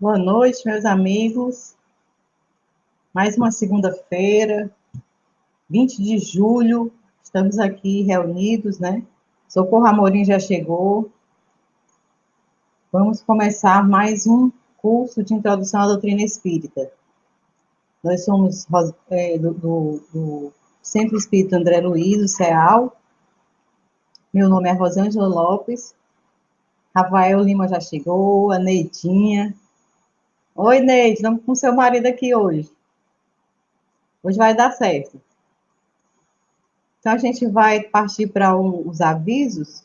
Boa noite, meus amigos. Mais uma segunda-feira, 20 de julho, estamos aqui reunidos, né? Socorro Amorim já chegou. Vamos começar mais um curso de introdução à doutrina espírita. Nós somos do Centro Espírita André Luiz, o CEAL. Meu nome é Rosângela Lopes. Rafael Lima já chegou, a Neidinha. Oi, Neide, estamos com seu marido aqui hoje. Hoje vai dar certo. Então, a gente vai partir para os avisos,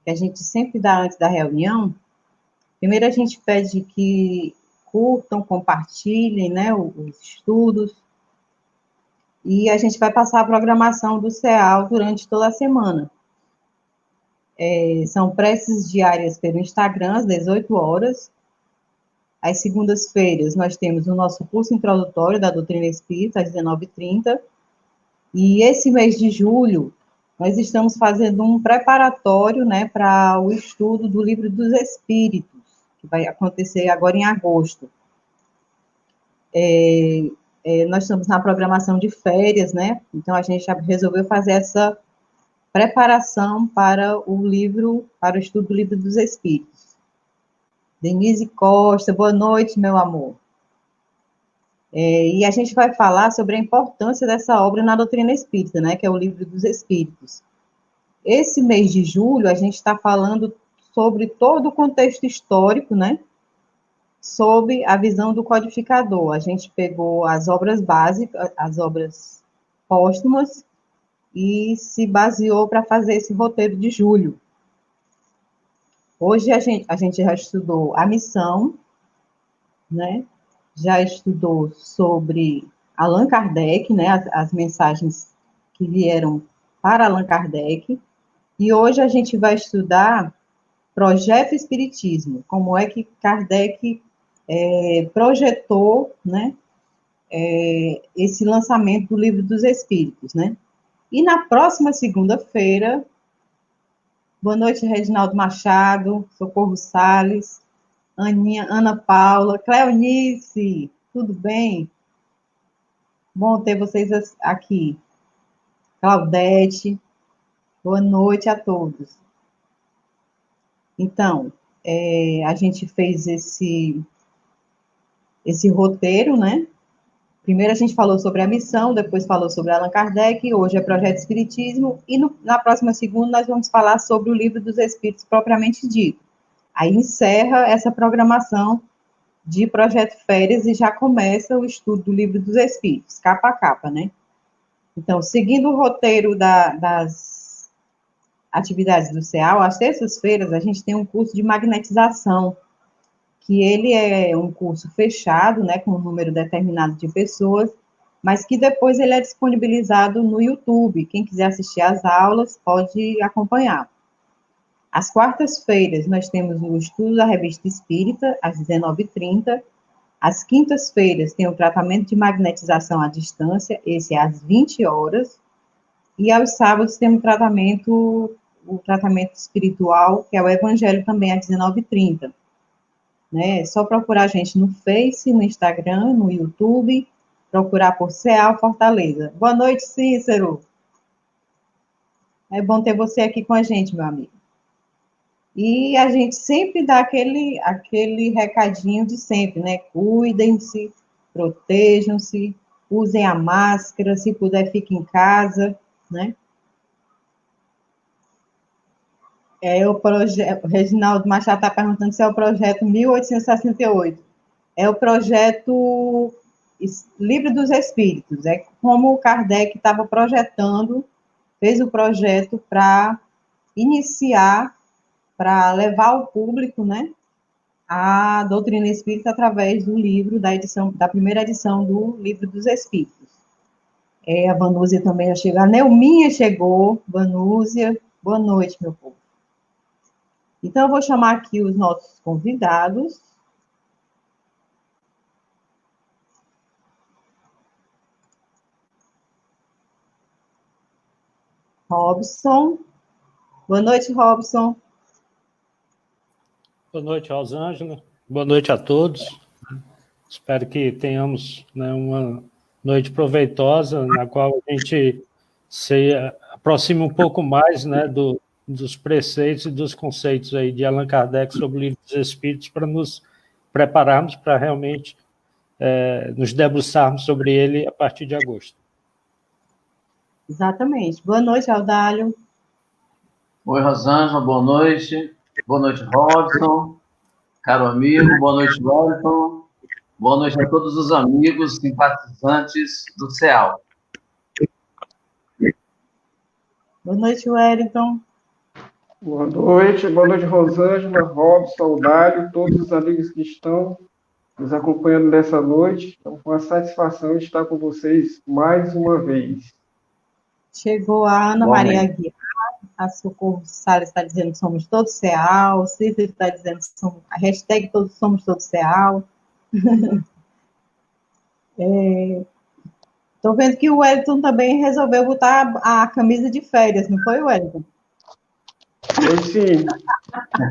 que a gente sempre dá antes da reunião. Primeiro, a gente pede que curtam, compartilhem, né, os estudos. E a gente vai passar a programação do CEAL durante toda a semana. São preces diárias pelo Instagram, às 18 horas. Às segundas-feiras, nós temos o nosso curso introdutório da doutrina espírita, às 19h30. E esse mês de julho, nós estamos fazendo um preparatório, né, para o estudo do Livro dos Espíritos, que vai acontecer agora em agosto. Nós estamos na programação de férias, né, então a gente já resolveu fazer essa preparação para o livro, para o estudo do Livro dos Espíritos. Denise Costa, boa noite, meu amor. E a gente vai falar sobre a importância dessa obra na doutrina espírita, né, que é o Livro dos Espíritos. Esse mês de julho, a gente está falando sobre todo o contexto histórico, né, sob a visão do codificador. A gente pegou as obras básicas, as obras póstumas, e se baseou para fazer esse roteiro de julho. Hoje a gente já estudou a missão, né, já estudou sobre Allan Kardec, né, as mensagens que vieram para Allan Kardec, e hoje a gente vai estudar Projeto Espiritismo, como é que Kardec projetou, né, esse lançamento do Livro dos Espíritos, né. E na próxima segunda-feira, boa noite, Reginaldo Machado, Socorro Salles, Aninha, Ana Paula, Cleonice, tudo bem? Bom ter vocês aqui. Claudete, boa noite a todos. Então, a gente fez esse roteiro, né? Primeiro a gente falou sobre a missão, depois falou sobre Allan Kardec, hoje é Projeto Espiritismo, e na próxima segunda nós vamos falar sobre o Livro dos Espíritos propriamente dito. Aí encerra essa programação de Projeto Férias e já começa o estudo do Livro dos Espíritos, capa a capa, né? Então, seguindo o roteiro das atividades do CEAL, às terças-feiras a gente tem um curso de magnetização, que ele é um curso fechado, né, com um número determinado de pessoas, mas que depois ele é disponibilizado no YouTube. Quem quiser assistir às aulas pode acompanhar. Às quartas-feiras nós temos o estudo da Revista Espírita, às 19h30. Às quintas-feiras tem o tratamento de magnetização à distância, esse é às 20 horas. E aos sábados tem o tratamento espiritual, que é o Evangelho, também às 19h30. Né? É só procurar a gente no Face, no Instagram, no YouTube, procurar por CEAL Fortaleza. Boa noite, Cícero. É bom ter você aqui com a gente, meu amigo. E a gente sempre dá aquele recadinho de sempre, né? Cuidem-se, protejam-se, usem a máscara, se puder, fique em casa, né? O Reginaldo Machado está perguntando se é o projeto 1868. É o projeto Livro dos Espíritos. É como o Kardec estava projetando, fez o projeto para iniciar, para levar ao público, né, a doutrina espírita através do livro, da primeira edição do Livro dos Espíritos. A Vanúzia também já chegou, a Neuminha chegou, Vanúzia, boa noite, meu povo. Então, eu vou chamar aqui os nossos convidados. Robson. Boa noite, Robson. Boa noite, Rosângela. Boa noite a todos. Espero que tenhamos, né, uma noite proveitosa, na qual a gente se aproxime um pouco mais, né, dos preceitos e dos conceitos aí de Allan Kardec sobre o Livro dos Espíritos, para nos prepararmos para realmente nos debruçarmos sobre ele a partir de agosto. Exatamente. Boa noite, Audálio. Oi, Rosângela, boa noite. Boa noite, Robson, caro amigo. Boa noite, Wellington. Boa noite a todos os amigos simpatizantes do CEAL. Boa noite, Wellington. Boa noite, Rosângela, Robson, Audálio, todos os amigos que estão nos acompanhando nessa noite. Então, com a satisfação de estar com vocês mais uma vez. Chegou a Ana Maria Aguiar, a Socorro Salles está dizendo que somos todos CEAL, o Cícero está dizendo que somos, a hashtag todos somos todos CEAL. Estou vendo que o Wellington também resolveu botar a camisa de férias, não foi, Wellington? Foi sim.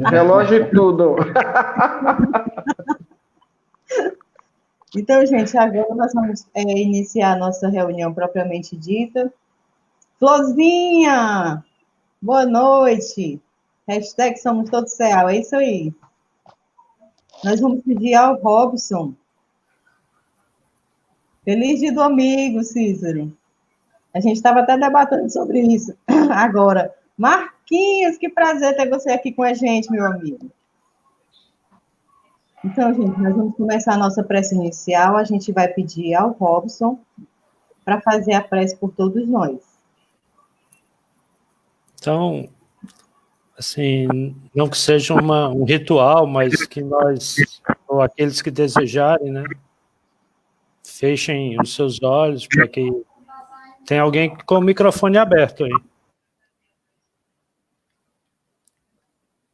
Relógio e tudo. Então, gente, agora nós vamos iniciar a nossa reunião propriamente dita. Florzinha, boa noite. Hashtag somos todos CEAL, é isso aí. Nós vamos pedir ao Robson. Feliz dia do amigo, Cícero. A gente estava até debatendo sobre isso agora. Marquinhos, que prazer ter você aqui com a gente, meu amigo. Então, gente, nós vamos começar a nossa prece inicial. A gente vai pedir ao Robson para fazer a prece por todos nós. Então, assim, não que seja um ritual, mas que nós, ou aqueles que desejarem, né, fechem os seus olhos para que... Tem alguém com o microfone aberto aí.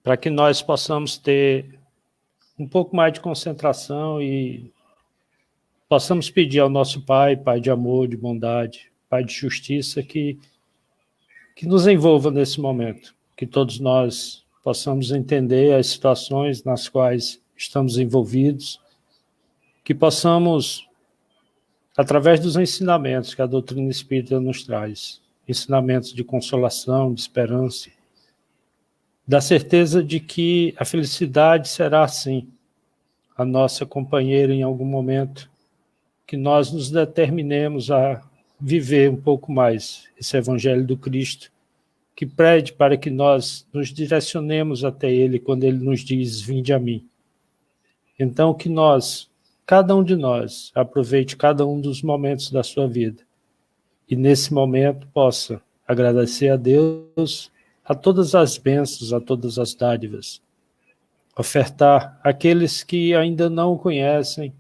Para que nós possamos ter um pouco mais de concentração e possamos pedir ao nosso Pai, Pai de amor, de bondade, Pai de justiça, que nos envolva nesse momento, que todos nós possamos entender as situações nas quais estamos envolvidos, que possamos, através dos ensinamentos que a doutrina espírita nos traz, ensinamentos de consolação, de esperança, da certeza de que a felicidade será, sim, a nossa companheira em algum momento, que nós nos determinemos a viver um pouco mais esse Evangelho do Cristo, que pede para que nós nos direcionemos até Ele quando Ele nos diz, vinde a mim. Então que nós, cada um de nós, aproveite cada um dos momentos da sua vida e nesse momento possa agradecer a Deus, a todas as bênçãos, a todas as dádivas, ofertar àqueles que ainda não o conhecem,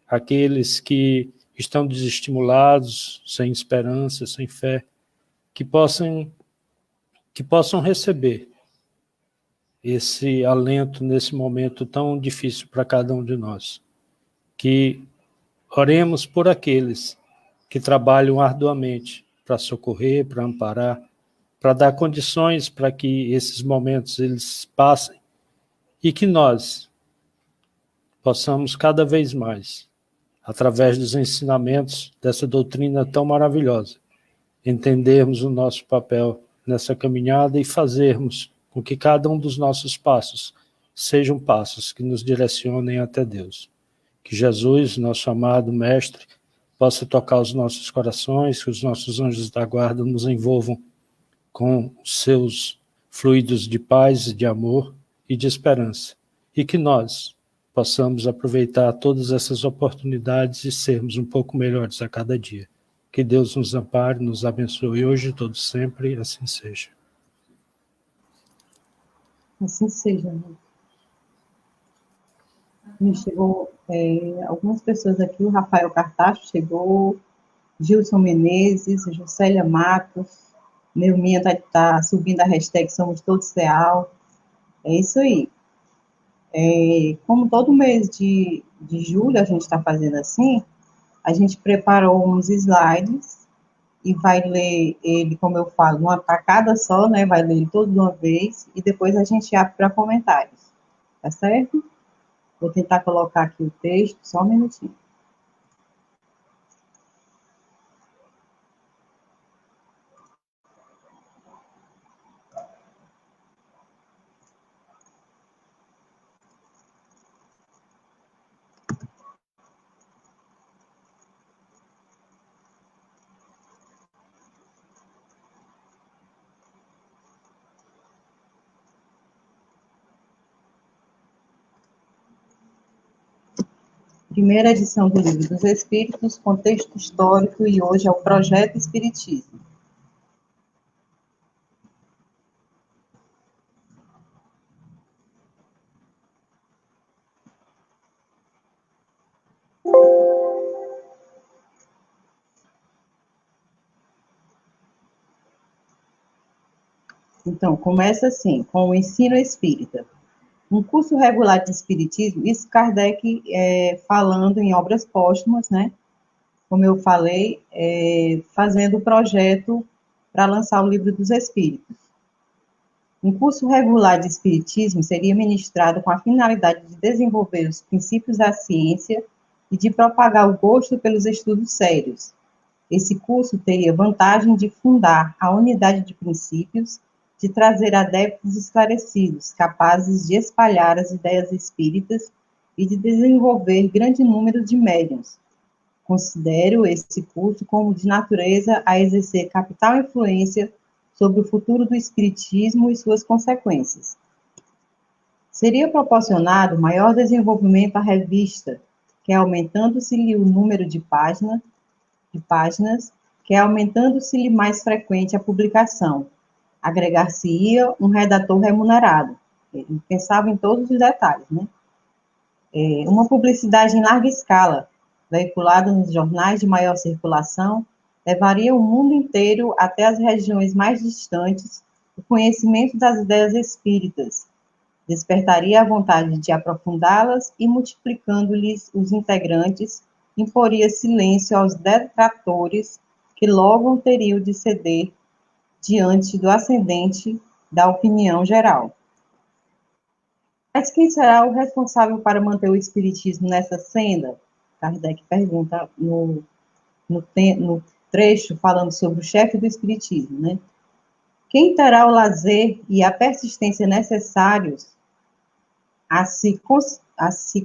aqueles que estão desestimulados, sem esperança, sem fé, que possam receber esse alento nesse momento tão difícil para cada um de nós. Que oremos por aqueles que trabalham arduamente para socorrer, para amparar, para dar condições para que esses momentos eles passem e que nós possamos cada vez mais, através dos ensinamentos dessa doutrina tão maravilhosa, entendermos o nosso papel nessa caminhada e fazermos com que cada um dos nossos passos sejam passos que nos direcionem até Deus. Que Jesus, nosso amado Mestre, possa tocar os nossos corações, que os nossos anjos da guarda nos envolvam com os seus fluidos de paz, de amor e de esperança. E que nós possamos aproveitar todas essas oportunidades e sermos um pouco melhores a cada dia. Que Deus nos ampare, nos abençoe hoje e todo sempre, e assim seja. Assim seja. Me chegou algumas pessoas aqui, o Rafael Cartacho chegou, Gilson Menezes, Juscelia Matos, Neuminha está subindo a hashtag Somos Todos CEAL. É isso aí. Como todo mês de julho a gente está fazendo assim, a gente preparou uns slides e vai ler ele, como eu falo, numa tacada só, né? Vai ler ele todo de uma vez e depois a gente abre para comentários. Tá certo? Vou tentar colocar aqui o texto, só um minutinho. Primeira edição do Livro dos Espíritos, contexto histórico, e hoje é o Projeto Espiritismo. Então, começa assim, com o ensino espírita. Um curso regular de espiritismo, isso Kardec falando em obras póstumas, né? Como eu falei, fazendo o projeto para lançar o Livro dos Espíritos. Um curso regular de espiritismo seria ministrado com a finalidade de desenvolver os princípios da ciência e de propagar o gosto pelos estudos sérios. Esse curso teria vantagem de fundar a unidade de princípios, de trazer adeptos esclarecidos, capazes de espalhar as ideias espíritas e de desenvolver grande número de médiuns. Considero esse curso como de natureza a exercer capital influência sobre o futuro do espiritismo e suas consequências. Seria proporcionado maior desenvolvimento à revista, que aumentando-se-lhe o número de páginas, que aumentando-se-lhe mais frequente a publicação. Agregar-se-ia um redator remunerado. Ele pensava em todos os detalhes, né? Uma publicidade em larga escala, veiculada nos jornais de maior circulação, levaria o mundo inteiro até as regiões mais distantes o conhecimento das ideias espíritas, despertaria a vontade de aprofundá-las e, multiplicando-lhes os integrantes, imporia silêncio aos detratores que logo teriam de ceder diante do ascendente da opinião geral. Mas quem será o responsável para manter o espiritismo nessa senda? Kardec pergunta no trecho falando sobre o chefe do espiritismo, né? Quem terá o lazer e a persistência necessários a se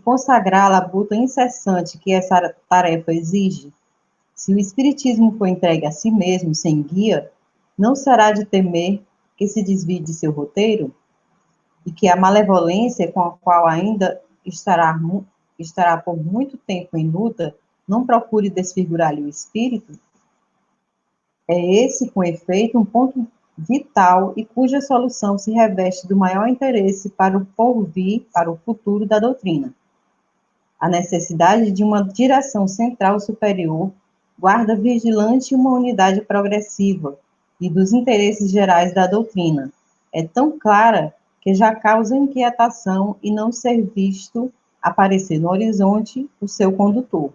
consagrar à labuta incessante que essa tarefa exige? Se o espiritismo for entregue a si mesmo, sem guia, não será de temer que se desvie de seu roteiro e que a malevolência com a qual ainda estará por muito tempo em luta não procure desfigurar-lhe o espírito? É esse, com efeito, um ponto vital e cuja solução se reveste do maior interesse para o porvir, para o futuro da doutrina. A necessidade de uma direção central superior, guarda vigilante uma unidade progressiva e dos interesses gerais da doutrina. É tão clara que já causa inquietação e não ser visto aparecer no horizonte o seu condutor.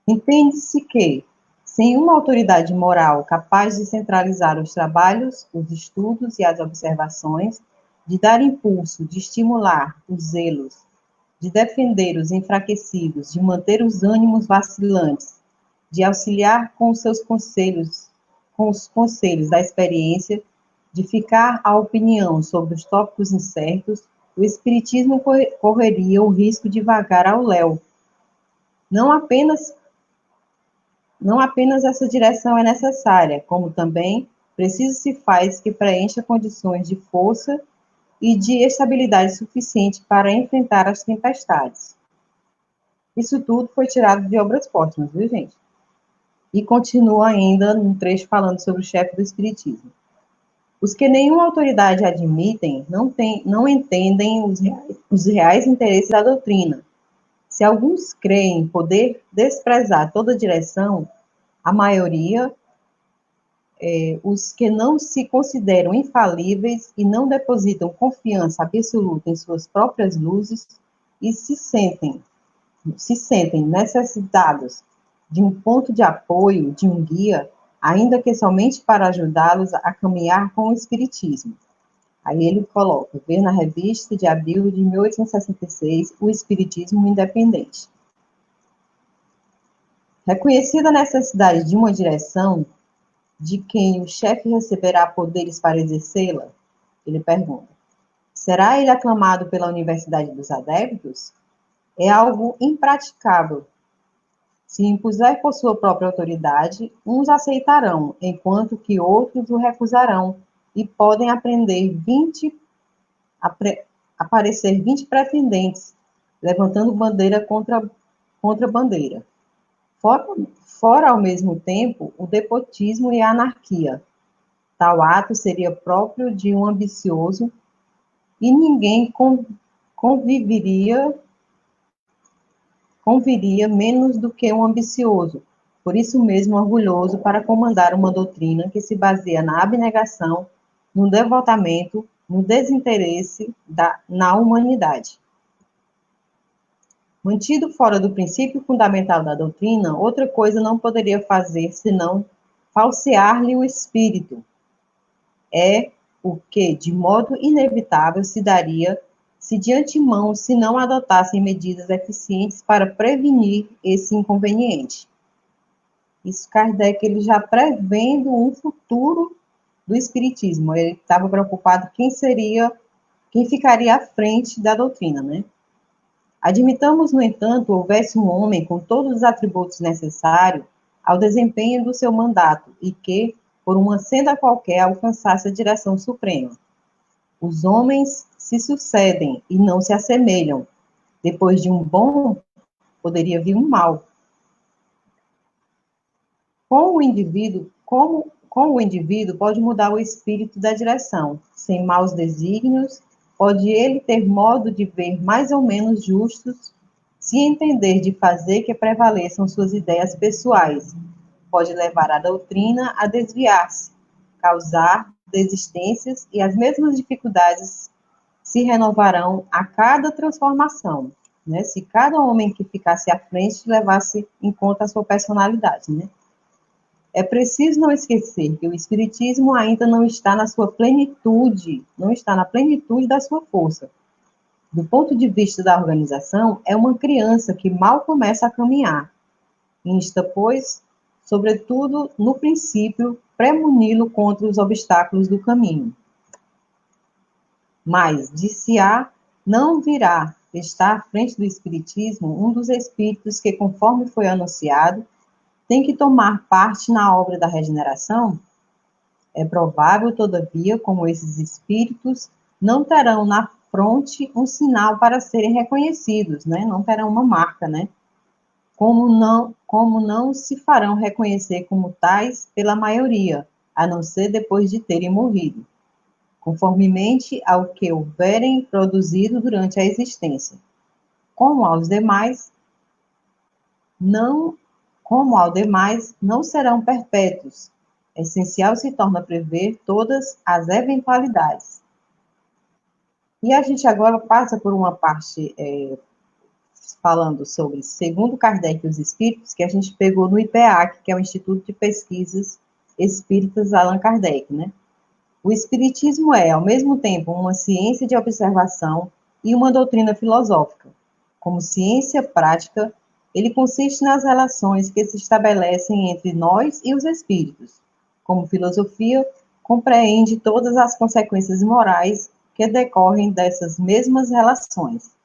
Entende-se que, sem uma autoridade moral capaz de centralizar os trabalhos, os estudos e as observações, de dar impulso, de estimular os zelos, de defender os enfraquecidos, de manter os ânimos vacilantes, de auxiliar com os seus conselhos, com os conselhos da experiência, de ficar à opinião sobre os tópicos incertos, o espiritismo correria o risco de vagar ao léu. Não apenas essa direção é necessária, como também preciso se faz que preencha condições de força e de estabilidade suficiente para enfrentar as tempestades. Isso tudo foi tirado de obras póstumas, viu, gente? E continua ainda num trecho falando sobre o chefe do espiritismo. Os que nenhuma autoridade admitem não entendem os reais interesses da doutrina. Se alguns creem poder desprezar toda direção, a maioria, os que não se consideram infalíveis e não depositam confiança absoluta em suas próprias luzes e se sentem necessitados de um ponto de apoio, de um guia, ainda que somente para ajudá-los a caminhar com o espiritismo. Aí ele coloca, ver na revista de abril de 1866, O Espiritismo Independente. Reconhecida a necessidade de uma direção, de quem o chefe receberá poderes para exercê-la, ele pergunta, será ele aclamado pela Universidade dos Adeptos? É algo impraticável. Se impuser por sua própria autoridade, uns aceitarão, enquanto que outros o recusarão, e podem aparecer 20 pretendentes, levantando bandeira contra bandeira. Fora, ao mesmo tempo, o despotismo e a anarquia. Tal ato seria próprio de um ambicioso e ninguém conviria menos do que um ambicioso, por isso mesmo orgulhoso para comandar uma doutrina que se baseia na abnegação, no devotamento, no desinteresse na humanidade. Mantido fora do princípio fundamental da doutrina, outra coisa não poderia fazer senão falsear-lhe o espírito. É o que, de modo inevitável, se daria se de antemão se não adotassem medidas eficientes para prevenir esse inconveniente. Isso Kardec, ele já prevendo um futuro do espiritismo. Ele estava preocupado quem ficaria à frente da doutrina, né? Admitamos, no entanto, houvesse um homem com todos os atributos necessários ao desempenho do seu mandato e que, por uma senda qualquer, alcançasse a direção suprema. Os homens se sucedem e não se assemelham. Depois de um bom, poderia vir um mal. Com o indivíduo pode mudar o espírito da direção. Sem maus desígnios, pode ele ter modo de ver mais ou menos justos, se entender de fazer que prevaleçam suas ideias pessoais. Pode levar a doutrina a desviar-se, causar desistências e as mesmas dificuldades se renovarão a cada transformação, né? Se cada homem que ficasse à frente levasse em conta a sua personalidade, né? É preciso não esquecer que o espiritismo ainda não está na sua plenitude, não está na plenitude da sua força. Do ponto de vista da organização, é uma criança que mal começa a caminhar. Insta, pois, sobretudo no princípio, premuni-lo contra os obstáculos do caminho. Mas, dir-se-á, não virá estar à frente do espiritismo um dos espíritos que, conforme foi anunciado, tem que tomar parte na obra da regeneração? É provável, todavia, como esses espíritos não terão na fronte um sinal para serem reconhecidos, né? Não terão uma marca, né? Como não se farão reconhecer como tais pela maioria, a não ser depois de terem morrido, conformemente ao que houverem produzido durante a existência. Como ao demais, não serão perpétuos. Essencial se torna prever todas as eventualidades. E a gente agora passa por uma parte falando sobre, segundo Kardec e os Espíritos, que a gente pegou no IPEAC, que é o Instituto de Pesquisas Espíritas Allan Kardec, né? O Espiritismo é, ao mesmo tempo, uma ciência de observação e uma doutrina filosófica. Como ciência prática, ele consiste nas relações que se estabelecem entre nós e os espíritos. Como filosofia, compreende todas as consequências morais que decorrem dessas mesmas relações.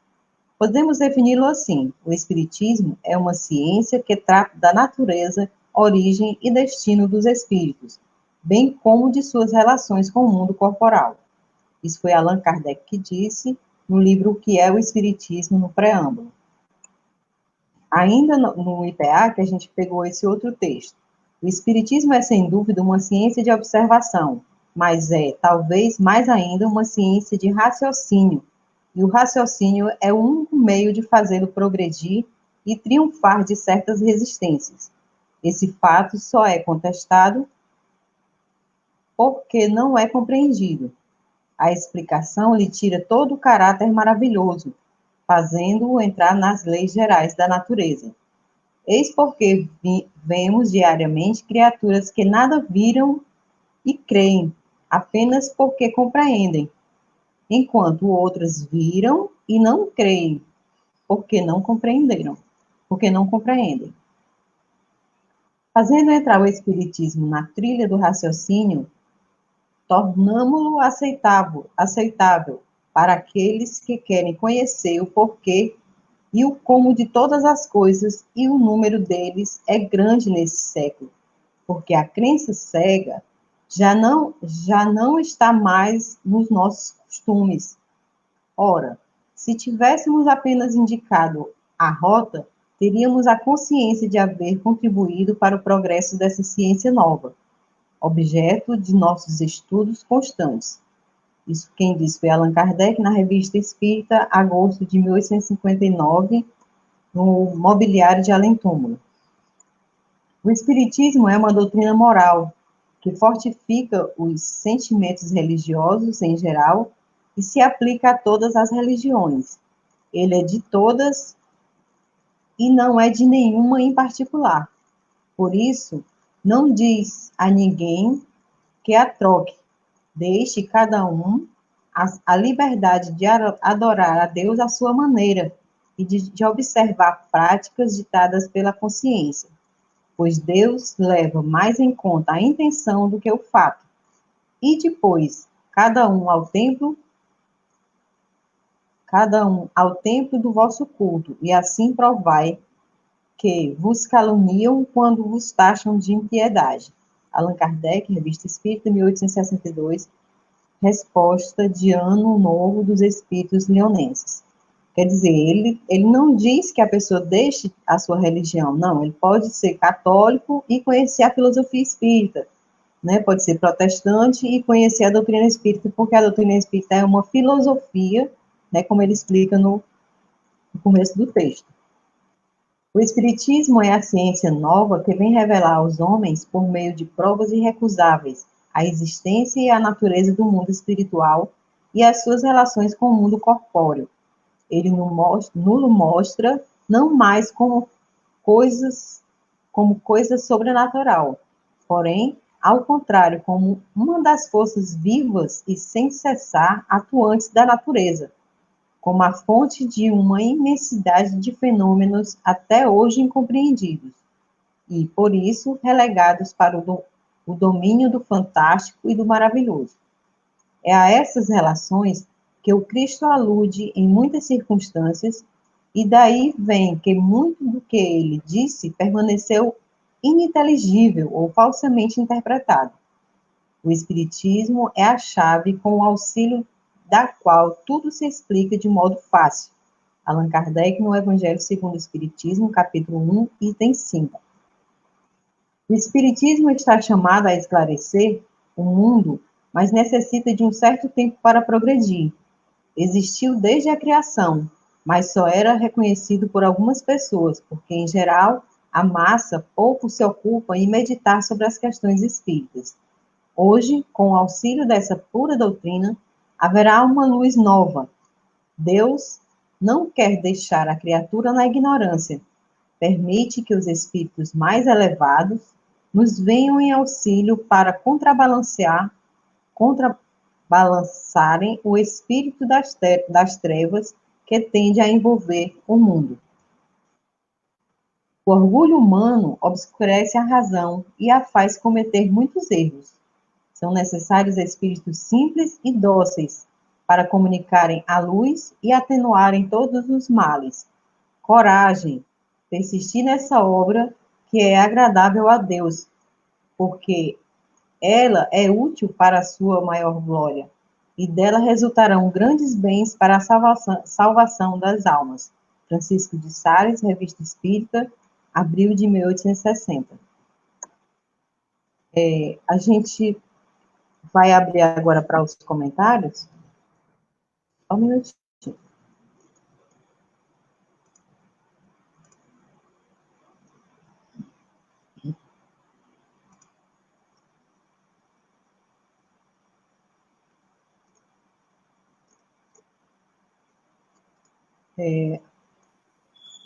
Podemos defini-lo assim: o espiritismo é uma ciência que trata da natureza, origem e destino dos espíritos, bem como de suas relações com o mundo corporal. Isso foi Allan Kardec que disse no livro O que é o Espiritismo, no preâmbulo. Ainda no IPA, que a gente pegou esse outro texto. O Espiritismo é, sem dúvida, uma ciência de observação, mas é, talvez mais ainda, uma ciência de raciocínio, e o raciocínio é o único meio de fazê-lo progredir e triunfar de certas resistências. Esse fato só é contestado porque não é compreendido. A explicação lhe tira todo o caráter maravilhoso, fazendo-o entrar nas leis gerais da natureza. Eis porque vemos diariamente criaturas que nada viram e creem, apenas porque compreendem, enquanto outras viram e não creem, porque não compreenderam, porque não compreendem. Fazendo entrar o Espiritismo na trilha do raciocínio, tornamo-lo aceitável para aqueles que querem conhecer o porquê e o como de todas as coisas, e o número deles é grande nesse século, porque a crença cega já não está mais nos nossos costumes. Ora, se tivéssemos apenas indicado a rota, teríamos a consciência de haver contribuído para o progresso dessa ciência nova, objeto de nossos estudos constantes. Isso quem disse foi Allan Kardec, na Revista Espírita, agosto de 1859, no Mobiliário de Além Túmulo. O Espiritismo é uma doutrina moral que fortifica os sentimentos religiosos em geral e se aplica a todas as religiões. Ele é de todas e não é de nenhuma em particular. Por isso, não diz a ninguém que a troque. Deixe cada um a liberdade de adorar a Deus à sua maneira e de observar práticas ditadas pela consciência, pois Deus leva mais em conta a intenção do que o fato. E depois, cada um ao templo do vosso culto, e assim provai que vos caluniam quando vos taxam de impiedade. Allan Kardec, Revista Espírita, 1862, resposta de Ano Novo dos Espíritos Leonenses. Quer dizer, ele não diz que a pessoa deixe a sua religião, não, ele pode ser católico e conhecer a filosofia espírita, né? Pode ser protestante e conhecer a doutrina espírita, porque a doutrina espírita é uma filosofia, né, como ele explica no começo do texto. O Espiritismo é a ciência nova que vem revelar aos homens, por meio de provas irrecusáveis, a existência e a natureza do mundo espiritual e as suas relações com o mundo corpóreo. Ele nos mostra não mais como coisa sobrenatural, porém, ao contrário, como uma das forças vivas e sem cessar atuantes da natureza, como a fonte de uma imensidade de fenômenos até hoje incompreendidos, e, por isso, relegados para o domínio do fantástico e do maravilhoso. É a essas relações que o Cristo alude em muitas circunstâncias, e daí vem que muito do que ele disse permaneceu ininteligível ou falsamente interpretado. O Espiritismo é a chave com o auxílio da qual tudo se explica de modo fácil. Allan Kardec, no Evangelho segundo o Espiritismo, capítulo 1, item 5. O Espiritismo está chamado a esclarecer o mundo, mas necessita de um certo tempo para progredir. Existiu desde a criação, mas só era reconhecido por algumas pessoas, porque, em geral, a massa pouco se ocupa em meditar sobre as questões espíritas. Hoje, com o auxílio dessa pura doutrina, haverá uma luz nova. Deus não quer deixar a criatura na ignorância. Permite que os espíritos mais elevados nos venham em auxílio para contrabalançarem o espírito das trevas que tende a envolver o mundo. O orgulho humano obscurece a razão e a faz cometer muitos erros. São necessários espíritos simples e dóceis para comunicarem a luz e atenuarem todos os males. Coragem, persistir nessa obra que é agradável a Deus, porque ela é útil para a sua maior glória, e dela resultarão grandes bens para a salvação das almas. Francisco de Sales, Revista Espírita, abril de 1860. A gente vai abrir agora para os comentários. Só um minutinho.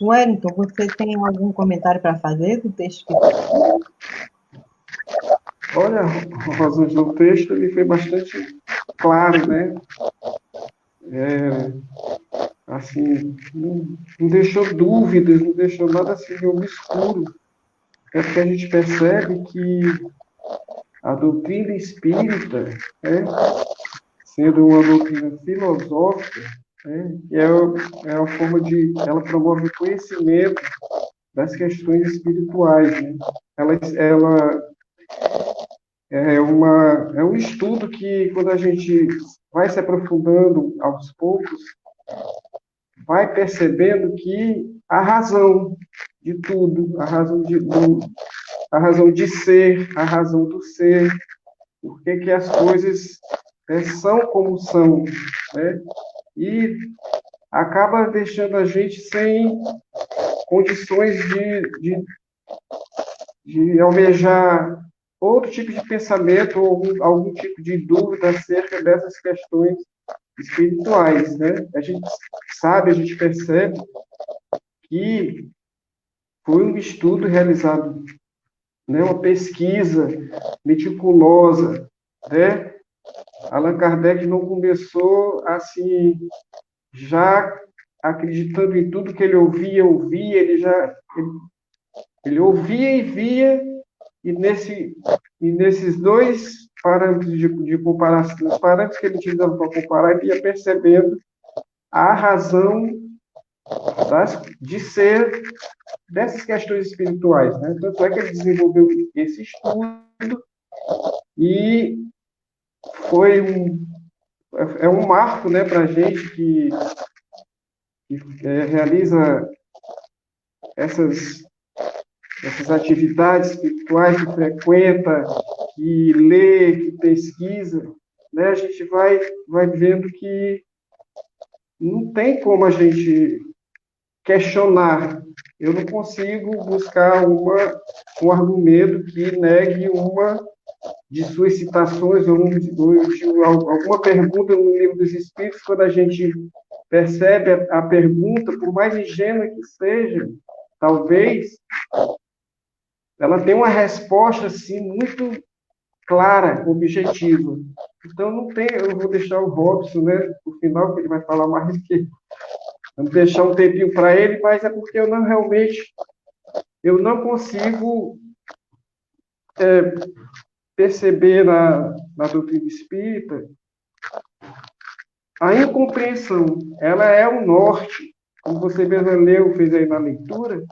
Wellington, você tem algum comentário para fazer do texto que... Olha, Rosângela, o texto ele foi bastante claro, né? assim, não deixou dúvidas, não deixou nada assim de obscuro. É porque a gente percebe que a doutrina espírita, né, sendo uma doutrina filosófica, né, é uma forma de, ela promove o conhecimento das questões espirituais, né? Ela é um estudo que, quando a gente vai se aprofundando aos poucos, vai percebendo que a razão de tudo, a razão de ser, a razão do ser, por que as coisas são como são, né? E acaba deixando a gente sem condições de almejar outro tipo de pensamento ou algum tipo de dúvida acerca dessas questões espirituais, né? A gente sabe, a gente percebe que foi um estudo realizado, né, uma pesquisa meticulosa, né? Allan Kardec não começou assim, já acreditando em tudo que ele ouvia, ele ouvia e via, e nesses dois parâmetros de comparação, os parâmetros que ele utilizava para comparar, ele ia percebendo a razão de ser dessas questões espirituais, né? Tanto é que ele desenvolveu esse estudo e é um marco, né, para a gente que realiza essas atividades espirituais, que frequenta, que lê, que pesquisa, né? A gente vai vendo que não tem como a gente questionar. Eu não consigo buscar um argumento que negue uma de suas citações ou alguma pergunta no Livro dos Espíritos. Quando a gente percebe a pergunta, por mais ingênua que seja, talvez ela tenha uma resposta assim muito clara, objetiva. Então não tem, eu vou deixar o Robson, né, no final, que ele vai falar mais do que vamos deixar um tempinho para ele, mas é porque eu não consigo perceber na doutrina espírita a incompreensão. Ela é o norte, como você mesmo leu, fez aí na leitura,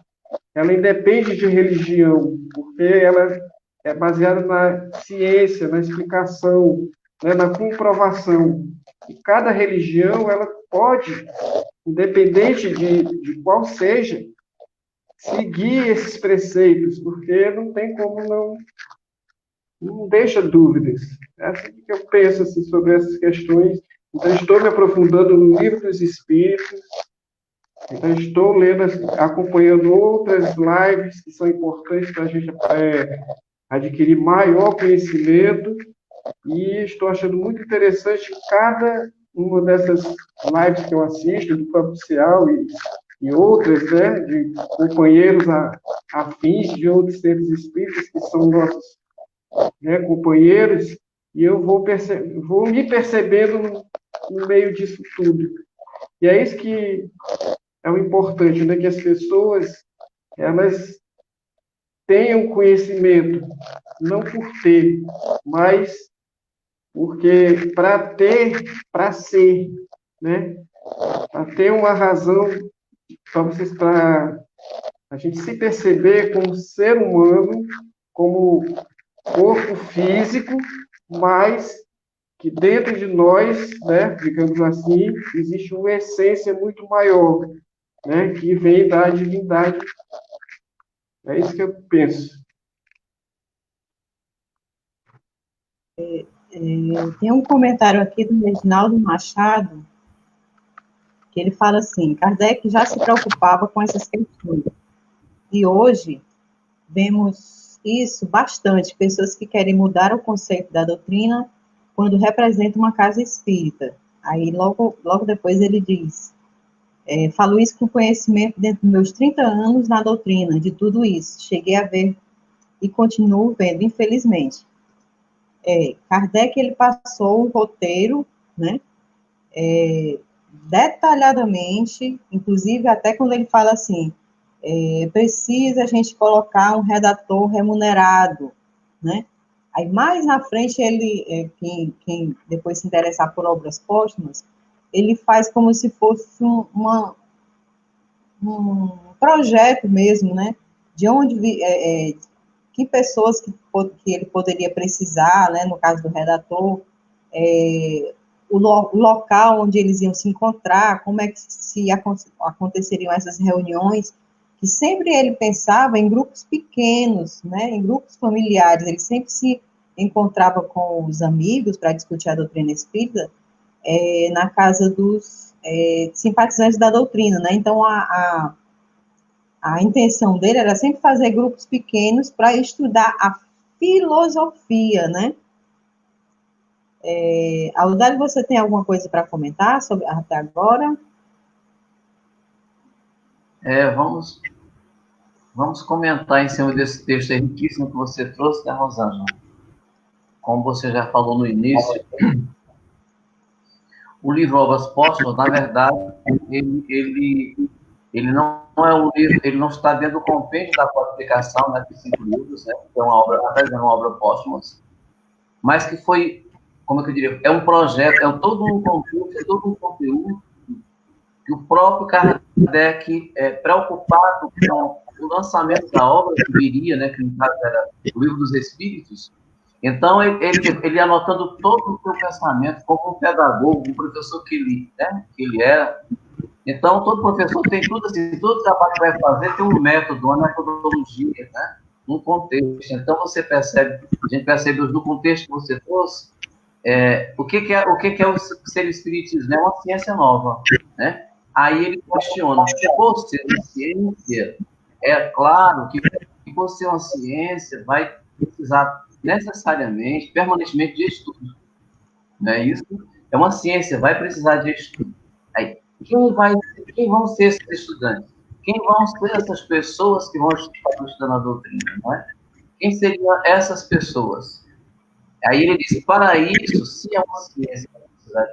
ela independe de religião, porque ela é baseada na ciência, na explicação, né, na comprovação. E cada religião, ela pode, independente de qual seja, seguir esses preceitos, porque não tem como não deixa dúvidas. É assim que eu penso assim, sobre essas questões. Então, estou me aprofundando no Livro dos Espíritos, então, estou lendo, acompanhando outras lives que são importantes para a gente adquirir maior conhecimento, e estou achando muito interessante cada uma dessas lives que eu assisto, do Campo Social e outras, né, de companheiros afins de outros seres espíritas que são nossos, né, companheiros, e eu vou me percebendo no meio disso tudo. E é isso que é o importante, né, que as pessoas, elas tenham conhecimento, não por ter, mas porque para ser, né, para ter uma razão, para a gente se perceber como ser humano, como corpo físico, mas que dentro de nós, né, digamos assim, existe uma essência muito maior, né, que vem da divindade. É isso que eu penso. Tem um comentário aqui do Reginaldo Machado, que ele fala assim: Kardec já se preocupava com essas questões. E hoje vemos isso bastante, pessoas que querem mudar o conceito da doutrina quando representam uma casa espírita. Aí logo depois ele diz: falo isso com conhecimento dentro dos meus 30 anos na doutrina, de tudo isso. Cheguei a ver e continuo vendo, infelizmente. Kardec, ele passou um roteiro, né, detalhadamente, inclusive até quando ele fala assim, precisa a gente colocar um redator remunerado, né? Aí mais na frente ele, quem depois se interessar por obras póstumas, ele faz como se fosse um projeto mesmo, né? De onde que pessoas que ele poderia precisar, né? No caso do redator, o local onde eles iam se encontrar, como é que aconteceriam essas reuniões, que sempre ele pensava em grupos pequenos, né, em grupos familiares, ele sempre se encontrava com os amigos para discutir a doutrina espírita, na casa dos simpatizantes da doutrina, né, então a intenção dele era sempre fazer grupos pequenos para estudar a filosofia, né. Aldário, você tem alguma coisa para comentar sobre até agora? Vamos comentar em cima desse texto riquíssimo que você trouxe, né, Rosângela? Como você já falou no início, o livro Obras Póstumas, na verdade, ele não é um livro, ele não está dentro do compêndio da codificação, né, de 5 livros, né, que é uma obra póstuma, mas que foi, como é que eu diria, é um projeto, todo um conjunto, todo um conteúdo que o próprio Kardec, preocupado com o lançamento da obra que viria, né, que no caso era o Livro dos Espíritos, então ele anotando todo o seu pensamento como um pedagogo, um professor que ele era. Então, todo professor tem tudo assim, todo trabalho que vai fazer tem um método, uma metodologia, né, um contexto. Então, a gente percebe do contexto que você trouxe, o que é o ser espiritismo? É uma ciência nova, né? Aí ele questiona, por ser uma ciência, é claro que por ser uma ciência vai precisar necessariamente, permanentemente de estudo, não é isso? É uma ciência, vai precisar de estudo. Aí, quem vão ser esses estudantes? Quem vão ser essas pessoas que vão estar estudando a doutrina, não é? Quem seriam essas pessoas? Aí ele diz, para isso, se é uma ciência que precisar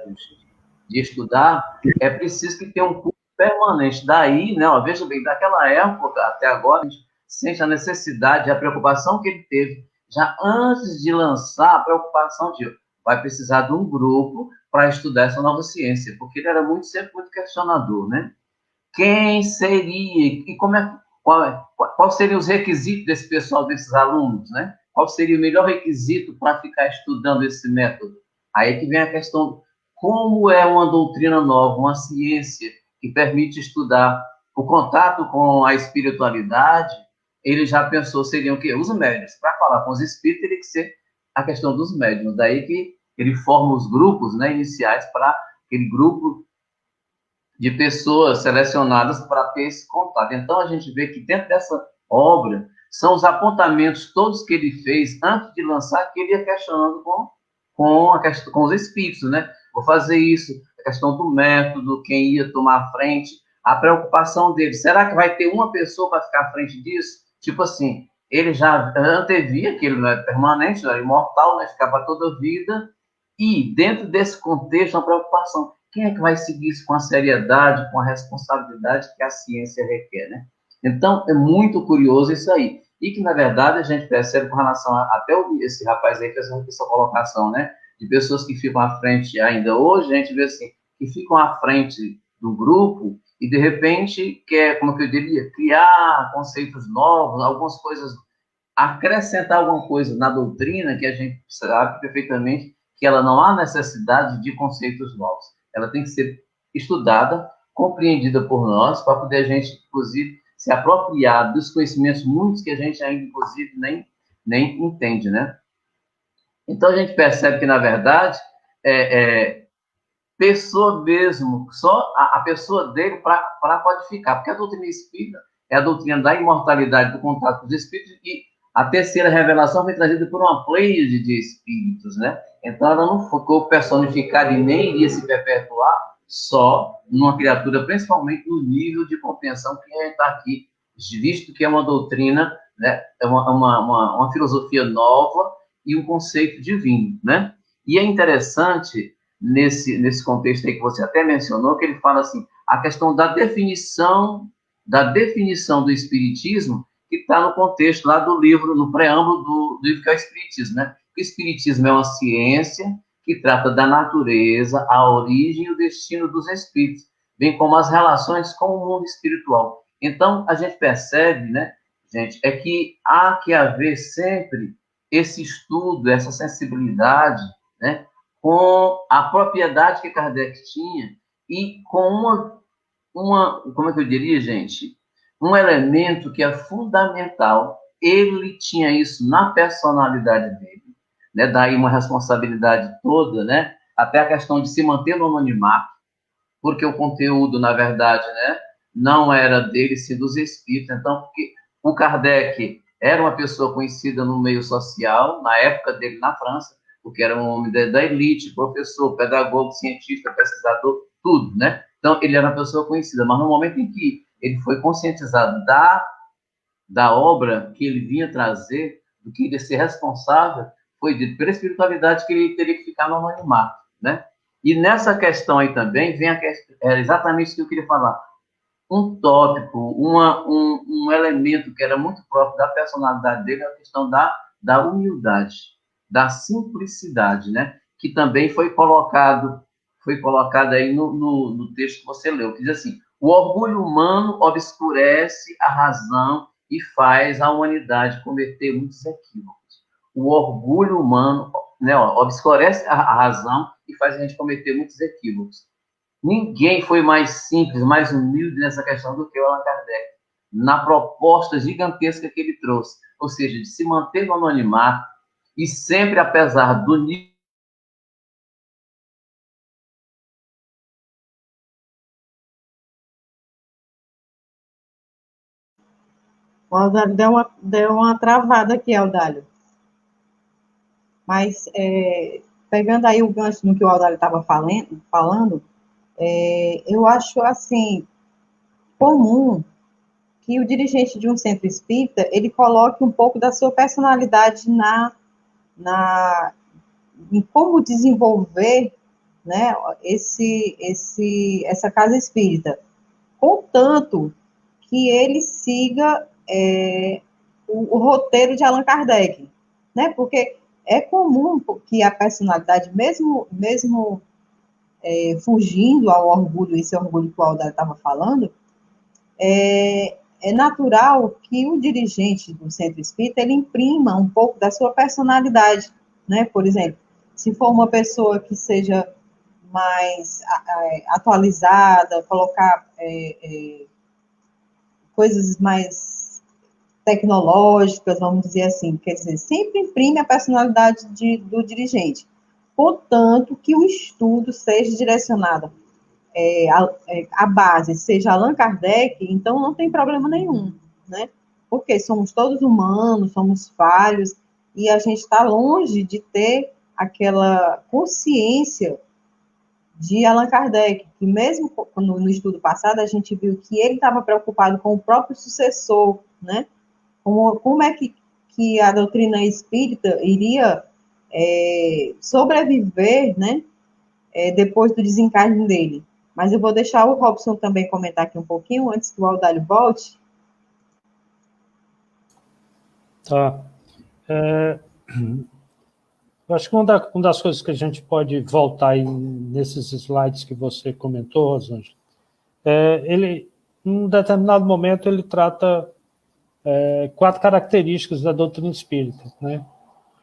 de estudar, é preciso que tenha um curso permanente. Daí, né, ó, veja bem, daquela época até agora, a gente sente a necessidade, a preocupação que ele teve, já antes de lançar a preocupação de vai precisar de um grupo para estudar essa nova ciência, porque ele era sempre muito questionador, né? Quem seria, e qual seriam os requisitos desse pessoal, desses alunos, né? Qual seria o melhor requisito para ficar estudando esse método? Aí que vem a questão, como é uma doutrina nova, uma ciência que permite estudar o contato com a espiritualidade, ele já pensou, seriam o quê? Os médiuns. Para falar com os espíritos, teria que ser a questão dos médiuns. Daí que ele forma os grupos, né, iniciais para aquele grupo de pessoas selecionadas para ter esse contato. Então, a gente vê que dentro dessa obra, são os apontamentos todos que ele fez antes de lançar, que ele ia questionando com os espíritos, né? Vou fazer isso, a questão do método, quem ia tomar a frente, a preocupação dele. Será que vai ter uma pessoa para ficar à frente disso? Tipo assim, ele já antevia que ele não é permanente, não é imortal, né? Ficar para toda a vida. E, dentro desse contexto, a preocupação, quem é que vai seguir isso com a seriedade, com a responsabilidade que a ciência requer, né? Então, é muito curioso isso aí. E que, na verdade, a gente percebe com relação até esse rapaz aí fez essa colocação, né? De pessoas que ficam à frente ainda hoje, a gente vê assim, que ficam à frente do grupo e, de repente, quer, como que eu diria, criar conceitos novos, algumas coisas, acrescentar alguma coisa na doutrina que a gente sabe perfeitamente que ela não há necessidade de conceitos novos. Ela tem que ser estudada, compreendida por nós, para poder a gente, inclusive, se apropriar dos conhecimentos muitos que a gente ainda, inclusive, nem entende, né? Então, a gente percebe que, na verdade, pessoa mesmo, só a pessoa dele para codificar, porque a doutrina espírita é a doutrina da imortalidade, do contato com os espíritos, e a terceira revelação foi trazida por uma pleiade de espíritos, né? Então, ela não ficou personificada e nem iria se perpetuar só numa criatura, principalmente no nível de compreensão que está aqui, visto que é uma doutrina, né? É uma filosofia nova e um conceito divino, né? E é interessante nesse contexto aí que você até mencionou, que ele fala assim, a questão da definição do Espiritismo, que está no contexto lá do livro, no preâmbulo do livro que é o Espiritismo, né? O Espiritismo é uma ciência que trata da natureza, a origem e o destino dos espíritos, bem como as relações com o mundo espiritual. Então, a gente percebe, né, gente, é que há que haver sempre esse estudo, essa sensibilidade, né, com a propriedade que Kardec tinha e com como é que eu diria, gente? Um elemento que é fundamental. Ele tinha isso na personalidade dele, né? Daí uma responsabilidade toda, né? Até a questão de se manter no anonimato, porque o conteúdo, na verdade, né, não era dele, sim dos espíritos. Então, porque o Kardec era uma pessoa conhecida no meio social, na época dele na França, porque era um homem da elite, professor, pedagogo, cientista, pesquisador, tudo, né? Então, ele era uma pessoa conhecida, mas no momento em que ele foi conscientizado da obra que ele vinha trazer, do que ele ia ser responsável, foi dito pela espiritualidade que ele teria que ficar no anonimato, né? E nessa questão aí também vem é exatamente isso que eu queria falar. Um tópico, um elemento que era muito próprio da personalidade dele é a questão da humildade, da simplicidade, né? Que também foi colocado aí no texto que você leu, que diz assim, o orgulho humano obscurece a razão e faz a humanidade cometer muitos equívocos. O orgulho humano, né, obscurece a razão e faz a gente cometer muitos equívocos. Ninguém foi mais simples, mais humilde nessa questão do que o Allan Kardec, na proposta gigantesca que ele trouxe, ou seja, de se manter no anonimato e sempre, apesar do nível. O Aldalho deu uma travada aqui, Aldalho. Mas, pegando aí o gancho no que o Aldalho estava falando, eu acho, assim, comum que o dirigente de um centro espírita, ele coloque um pouco da sua personalidade em como desenvolver, né, essa casa espírita, contanto que ele siga o roteiro de Allan Kardec, né? Porque é comum que a personalidade, mesmo fugindo ao orgulho, esse orgulho que o Aldar estava falando, é natural que o dirigente do centro espírita ele imprima um pouco da sua personalidade, né? Por exemplo, se for uma pessoa que seja mais atualizada, colocar coisas mais tecnológicas, vamos dizer assim, quer dizer, sempre imprime a personalidade do dirigente, contanto que o estudo seja direcionado a base seja Allan Kardec, então não tem problema nenhum, né? Porque somos todos humanos, somos falhos, e a gente está longe de ter aquela consciência de Allan Kardec, que mesmo no estudo passado a gente viu que ele estava preocupado com o próprio sucessor, né? Como é que a doutrina espírita iria sobreviver, né? Depois do desencarne dele. Mas eu vou deixar o Robson também comentar aqui um pouquinho, antes que o Aldalho volte. Tá. Eu acho que uma das coisas que a gente pode voltar aí nesses slides que você comentou, Rosângela, ele, em determinado momento, ele trata 4 características da doutrina espírita, né?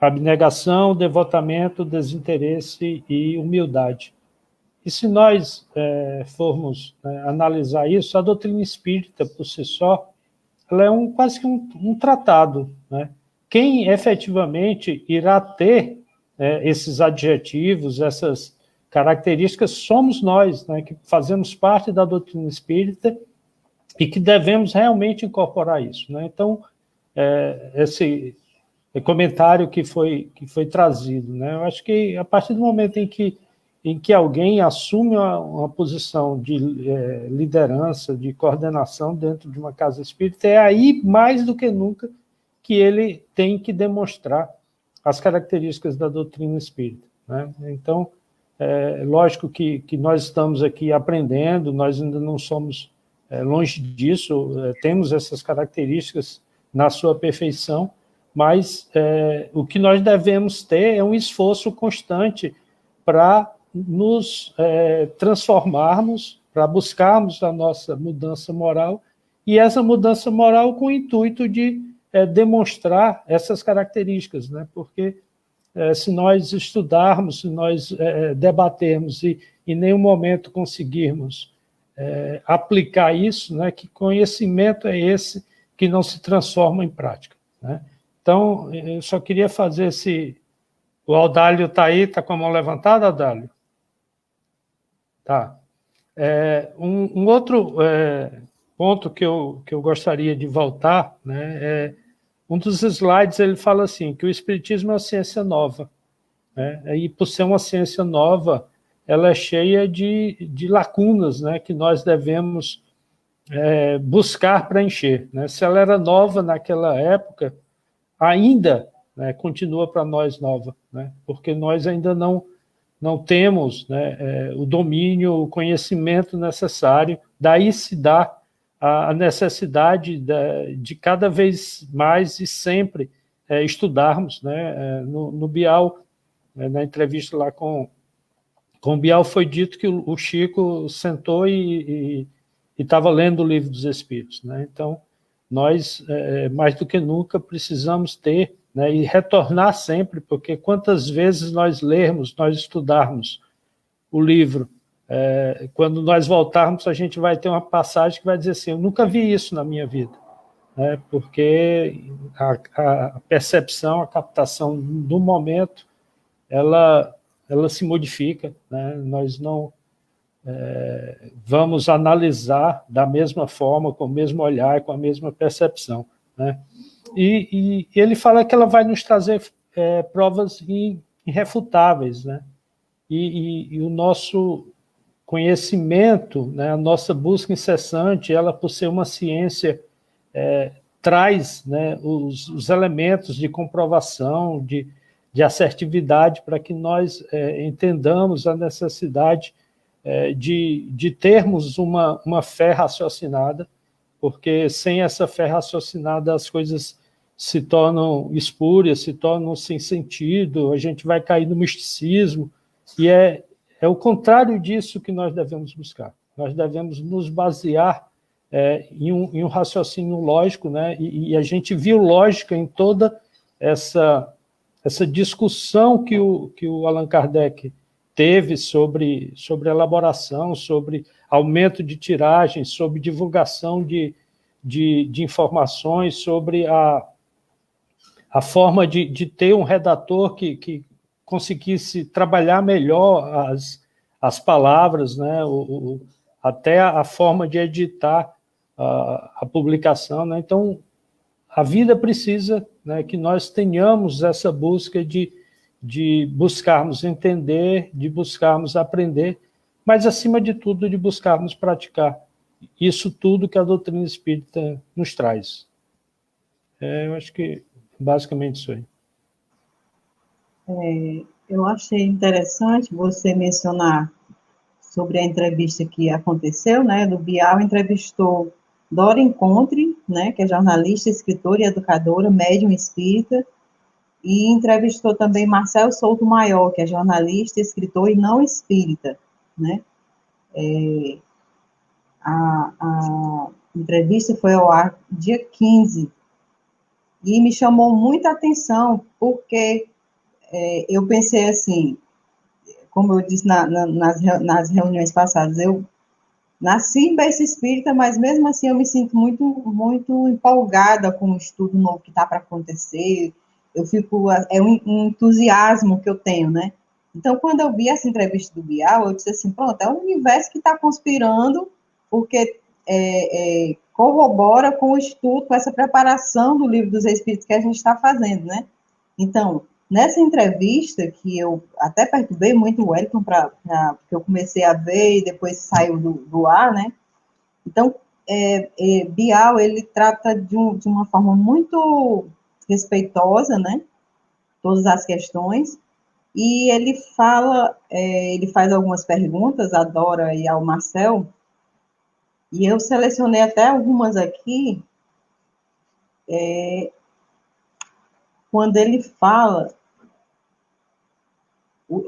Abnegação, devotamento, desinteresse e humildade. E se nós formos analisar isso, a doutrina espírita, por si só, ela é quase que um tratado, né? Quem efetivamente irá ter esses adjetivos, essas características, somos nós, né, que fazemos parte da doutrina espírita e que devemos realmente incorporar isso, né? Então, esse comentário que foi trazido, né? Eu acho que a partir do momento em que alguém assume uma posição de liderança, de coordenação dentro de uma casa espírita, é aí, mais do que nunca, que ele tem que demonstrar as características da doutrina espírita, né? Então, Lógico que nós estamos aqui aprendendo, nós ainda não somos longe disso, temos essas características na sua perfeição, mas o que nós devemos ter é um esforço constante para nos transformarmos, para buscarmos a nossa mudança moral, e essa mudança moral com o intuito de demonstrar essas características, né? Porque se nós estudarmos, se nós debatermos e em nenhum momento conseguirmos aplicar isso, né? Que conhecimento é esse que não se transforma em prática, né? Então, eu só queria fazer esse... O Audálio está aí, está com a mão levantada, Audálio? Tá. Um outro ponto que eu gostaria de voltar, né, um dos slides ele fala assim, que o Espiritismo é uma ciência nova, né, e por ser uma ciência nova, ela é cheia de lacunas, né, que nós devemos buscar preencher, né? Se ela era nova naquela época, ainda, né, continua para nós nova, né, porque nós ainda não temos, né, o domínio, o conhecimento necessário, daí se dá a necessidade de cada vez mais e sempre estudarmos, né? No Bial, na entrevista lá com o Bial, foi dito que o Chico sentou e estava lendo o Livro dos Espíritos, né? Então, nós, mais do que nunca, precisamos ter, né, e retornar sempre, porque quantas vezes nós lermos, nós estudarmos o livro, quando nós voltarmos, a gente vai ter uma passagem que vai dizer assim, eu nunca vi isso na minha vida, né, porque a percepção, a captação do momento, ela se modifica, né, nós não vamos analisar da mesma forma, com o mesmo olhar, com a mesma percepção, né? E ele fala que ela vai nos trazer provas irrefutáveis, né? E o nosso conhecimento, né, a nossa busca incessante, ela, por ser uma ciência, traz, né, os elementos de comprovação, de assertividade, para que nós entendamos a necessidade de termos uma fé raciocinada, porque sem essa fé raciocinada as coisas se tornam espúrias, se tornam sem sentido, a gente vai cair no misticismo, e é o contrário disso que nós devemos buscar. Nós devemos nos basear em um raciocínio lógico, né? E a gente viu lógica em toda essa discussão que o Allan Kardec teve sobre elaboração, sobre aumento de tiragem, sobre divulgação de informações, sobre a forma de ter um redator que conseguisse trabalhar melhor as palavras, né? Até a forma de editar a publicação, né? Então, a vida precisa, né, que nós tenhamos essa busca de buscarmos entender, de buscarmos aprender, mas, acima de tudo, de buscarmos praticar isso tudo que a doutrina espírita nos traz. Eu acho que, basicamente, isso aí. Eu achei interessante você mencionar sobre a entrevista que aconteceu, né, do Bial entrevistou Dora Encontre, né, que é jornalista, escritora e educadora, médium espírita, e entrevistou também Marcel Souto Maior, que é jornalista, escritor e não espírita, né. A entrevista foi ao ar dia 15, e me chamou muita atenção, porque eu pensei assim, como eu disse nas reuniões passadas, eu nasci em berço espírita, mas mesmo assim eu me sinto muito, muito empolgada com o estudo novo que está para acontecer, eu fico, um entusiasmo que eu tenho, né? Então, quando eu vi essa entrevista do Bial, eu disse assim, pronto, é o universo que está conspirando, porque corrobora com o estudo, com essa preparação do Livro dos Espíritos que a gente está fazendo, né? Então, nessa entrevista, que eu até perturbei muito o Wellington, porque eu comecei a ver e depois saiu do ar, né? Então, Bial, ele trata de uma forma muito respeitosa, né? Todas as questões, E ele fala, ele faz algumas perguntas, a Dora e ao Marcel, e eu selecionei até algumas aqui, quando ele fala,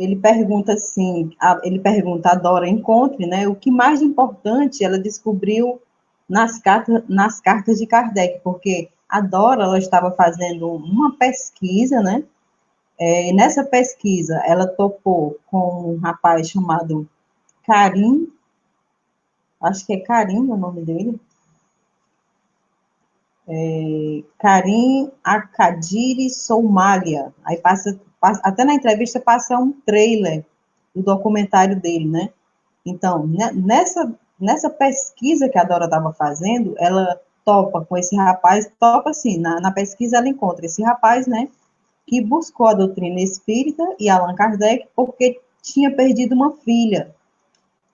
ele pergunta assim, ele pergunta a Dora Encontre, né, o que mais importante ela descobriu nas cartas de Kardec, porque a Dora, ela estava fazendo uma pesquisa, né, e nessa pesquisa ela topou com um rapaz chamado Karim, acho que é Karim o nome dele, Karim Akadiri Soumalia, aí passa, até na entrevista passa um trailer do documentário dele, né? Então, nessa pesquisa que a Dora estava fazendo, ela topa com esse rapaz, topa assim, na pesquisa ela encontra esse rapaz, né, que buscou a doutrina espírita e Allan Kardec porque tinha perdido uma filha.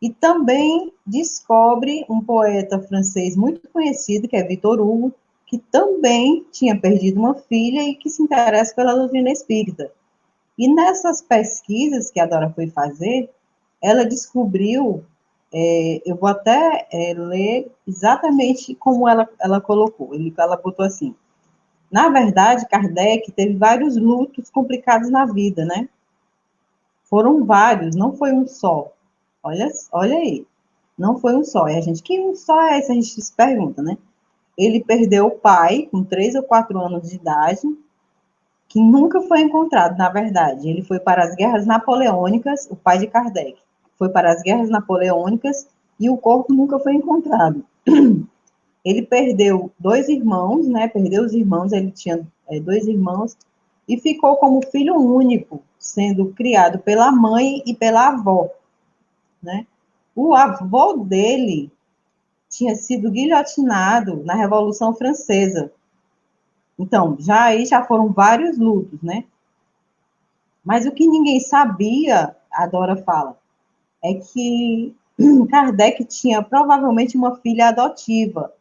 E também descobre um poeta francês muito conhecido, que é Victor Hugo, que também tinha perdido uma filha e que se interessa pela doutrina espírita. E nessas pesquisas que a Dora foi fazer, ela descobriu, eu vou até ler exatamente como ela colocou. Ela botou assim: na verdade, Kardec teve vários lutos complicados na vida, né? Foram vários, não foi um só. Olha aí, não foi um só. E a gente, que um só é esse? A gente se pergunta, né? Ele perdeu o pai com 3 ou 4 anos de idade, que nunca foi encontrado, na verdade. Ele foi para as guerras napoleônicas, o pai de Kardec. Foi para as guerras napoleônicas e o corpo nunca foi encontrado. Ele perdeu 2 irmãos, né? Perdeu os irmãos, ele tinha 2 irmãos, e ficou como filho único, sendo criado pela mãe e pela avó, né? O avô dele tinha sido guilhotinado na Revolução Francesa. Então, já foram vários lutos, né? Mas o que ninguém sabia, a Dora fala, é que Kardec tinha provavelmente uma filha adotiva.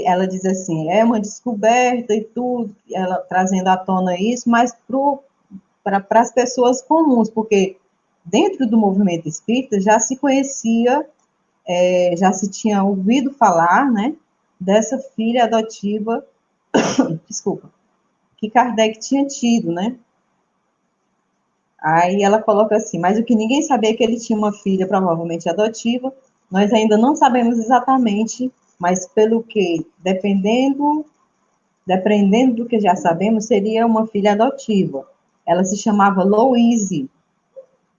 Ela diz assim, é uma descoberta e tudo, ela trazendo à tona isso, mas para as pessoas comuns, porque dentro do movimento espírita já se conhecia, já se tinha ouvido falar, né, dessa filha adotiva, desculpa, que Kardec tinha tido, né? Aí ela coloca assim, mas o que ninguém sabia é que ele tinha uma filha provavelmente adotiva, nós ainda não sabemos exatamente, mas pelo que, dependendo do que já sabemos, seria uma filha adotiva. Ela se chamava Louise,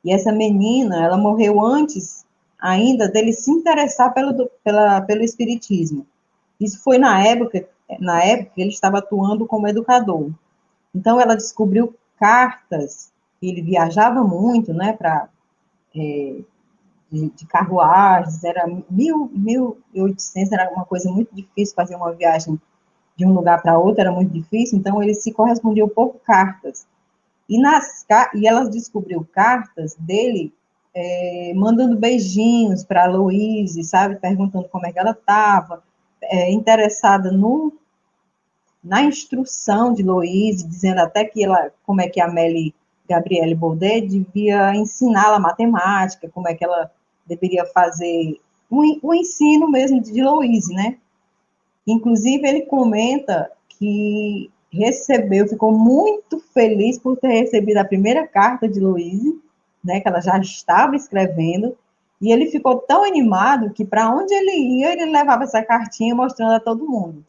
e essa menina, ela morreu antes ainda dele se interessar pelo espiritismo. Isso foi na época que ele estava atuando como educador. Então, ela descobriu cartas, ele viajava muito, né, de carruagens, era 1800, era uma coisa muito difícil fazer uma viagem de um lugar para outro, era muito difícil, então ele se correspondiam por cartas. E ela descobriu cartas dele mandando beijinhos para a Louise, sabe, perguntando como é que ela estava, interessada na instrução de Louise, dizendo até que como é que a Amélie Gabrielle Baudet devia ensiná-la matemática, como é que ela deveria fazer o ensino mesmo de Louise, né? Inclusive, ele comenta que ficou muito feliz por ter recebido a primeira carta de Louise, né, que ela já estava escrevendo, e ele ficou tão animado que para onde ele ia, ele levava essa cartinha mostrando a todo mundo.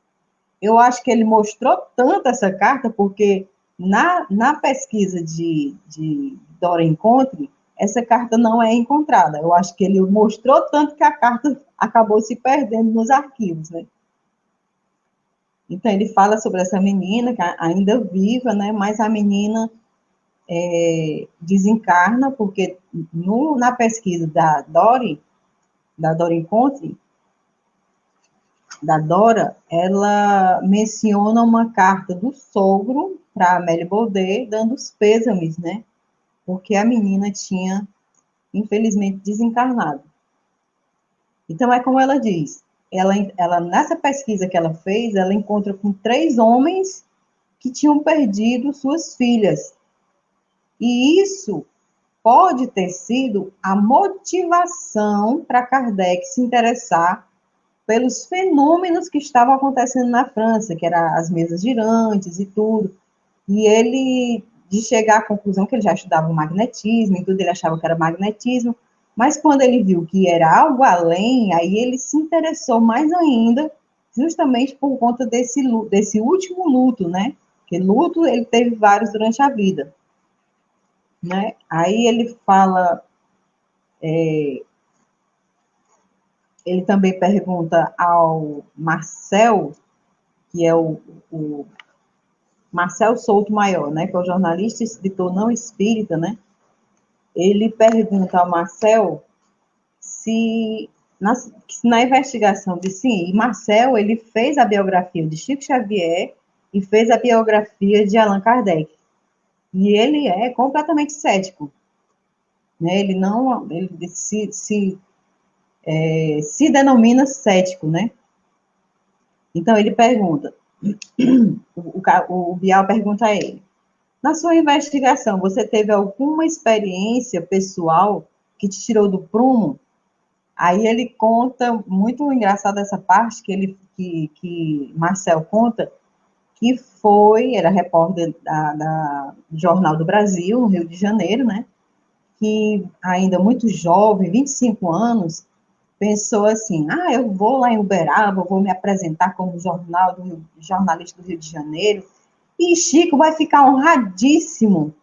Eu acho que ele mostrou tanto essa carta, porque na pesquisa de Dora Encontre, essa carta não é encontrada. Eu acho que ele mostrou tanto que a carta acabou se perdendo nos arquivos, né? Então, ele fala sobre essa menina, que ainda viva, né? Mas a menina desencarna, porque na pesquisa da Dora Encontre, da Dora, ela menciona uma carta do sogro para Amélie Baudet, dando os pêsames, né? Porque a menina tinha, infelizmente, desencarnado. Então, é como ela diz, ela nessa pesquisa que ela fez, ela encontra com 3 homens que tinham perdido suas filhas. E isso pode ter sido a motivação para Kardec se interessar pelos fenômenos que estavam acontecendo na França, que eram as mesas girantes e tudo. E ele, de chegar à conclusão que ele já estudava o magnetismo e tudo, ele achava que era magnetismo, mas quando ele viu que era algo além, aí ele se interessou mais ainda, justamente por conta desse último luto, né? Porque luto ele teve vários durante a vida, né? Aí ele fala, ele também pergunta ao Marcel, que é o Marcel Souto Maior, né? Que é o jornalista e escritor não espírita, né? Ele pergunta ao Marcel se na investigação de sim, e Marcel ele fez a biografia de Chico Xavier e fez a biografia de Allan Kardec. E ele é completamente cético, né? Ele não, ele se denomina cético, né? Então ele pergunta, o Bial pergunta a ele: na sua investigação, você teve alguma experiência pessoal que te tirou do prumo? Aí ele conta, muito engraçado essa parte que Marcel conta, que era repórter do Jornal do Brasil, no Rio de Janeiro, né? Que ainda muito jovem, 25 anos, pensou assim, eu vou lá em Uberaba, vou me apresentar como jornalista do Rio de Janeiro, e Chico vai ficar honradíssimo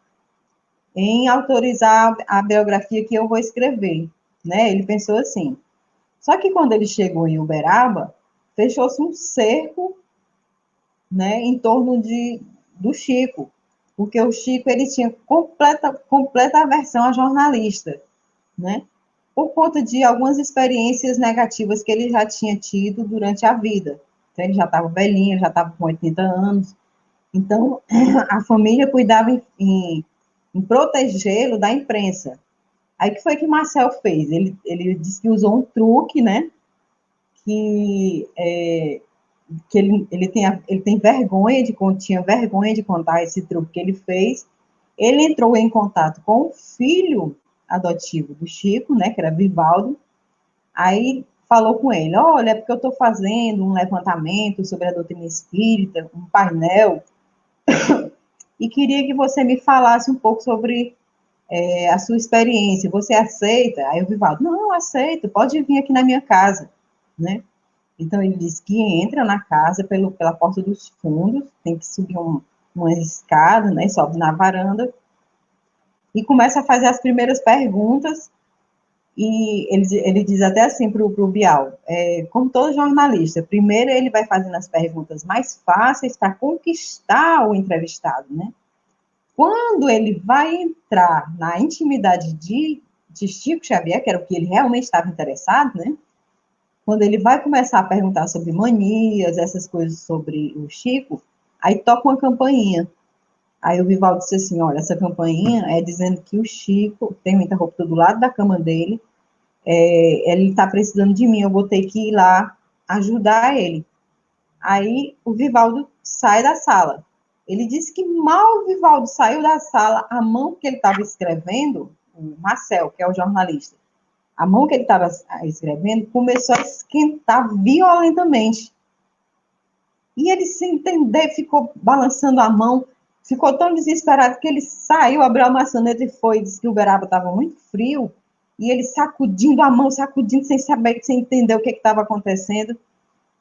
em autorizar a biografia que eu vou escrever, né? Ele pensou assim. Só que quando ele chegou em Uberaba, fechou-se um cerco, né, em torno do Chico, porque o Chico ele tinha completa aversão a jornalista, né? Por conta de algumas experiências negativas que ele já tinha tido durante a vida. Então, ele já estava velhinho, já estava com 80 anos. Então, a família cuidava em protegê-lo da imprensa. Aí, o que foi que Marcel fez? Ele disse que usou um truque, né? Que ele tinha vergonha de contar esse truque que ele fez. Ele entrou em contato com o filho adotivo do Chico, né, que era Vivaldo, aí falou com ele, olha, é porque eu estou fazendo um levantamento sobre a doutrina espírita, um painel, e queria que você me falasse um pouco sobre a sua experiência, você aceita? Aí o Vivaldo, não, eu aceito, pode vir aqui na minha casa, né? Então, ele diz que entra na casa pela porta dos fundos, tem que subir uma escada, né, sobe na varanda, e começa a fazer as primeiras perguntas, e ele diz até assim para o Bial, como todo jornalista, primeiro ele vai fazendo as perguntas mais fáceis para conquistar o entrevistado, né? Quando ele vai entrar na intimidade de Chico Xavier, que era o que ele realmente estava interessado, né? Quando ele vai começar a perguntar sobre manias, essas coisas sobre o Chico, aí toca uma campainha. Aí o Vivaldo disse assim, olha, essa campainha é dizendo que o Chico tem um interruptor do lado da cama dele, ele está precisando de mim, eu vou ter que ir lá ajudar ele. Aí o Vivaldo sai da sala. Ele disse que mal o Vivaldo saiu da sala, a mão que ele estava escrevendo, o Marcel, que é o jornalista, a mão que ele estava escrevendo começou a esquentar violentamente. E ele, sem entender, ficou balançando a mão, ficou tão desesperado que ele saiu, abriu a maçaneta e foi, disse que o Uberaba estava muito frio, e ele sacudindo a mão, sacudindo, sem saber, sem entender o que estava acontecendo.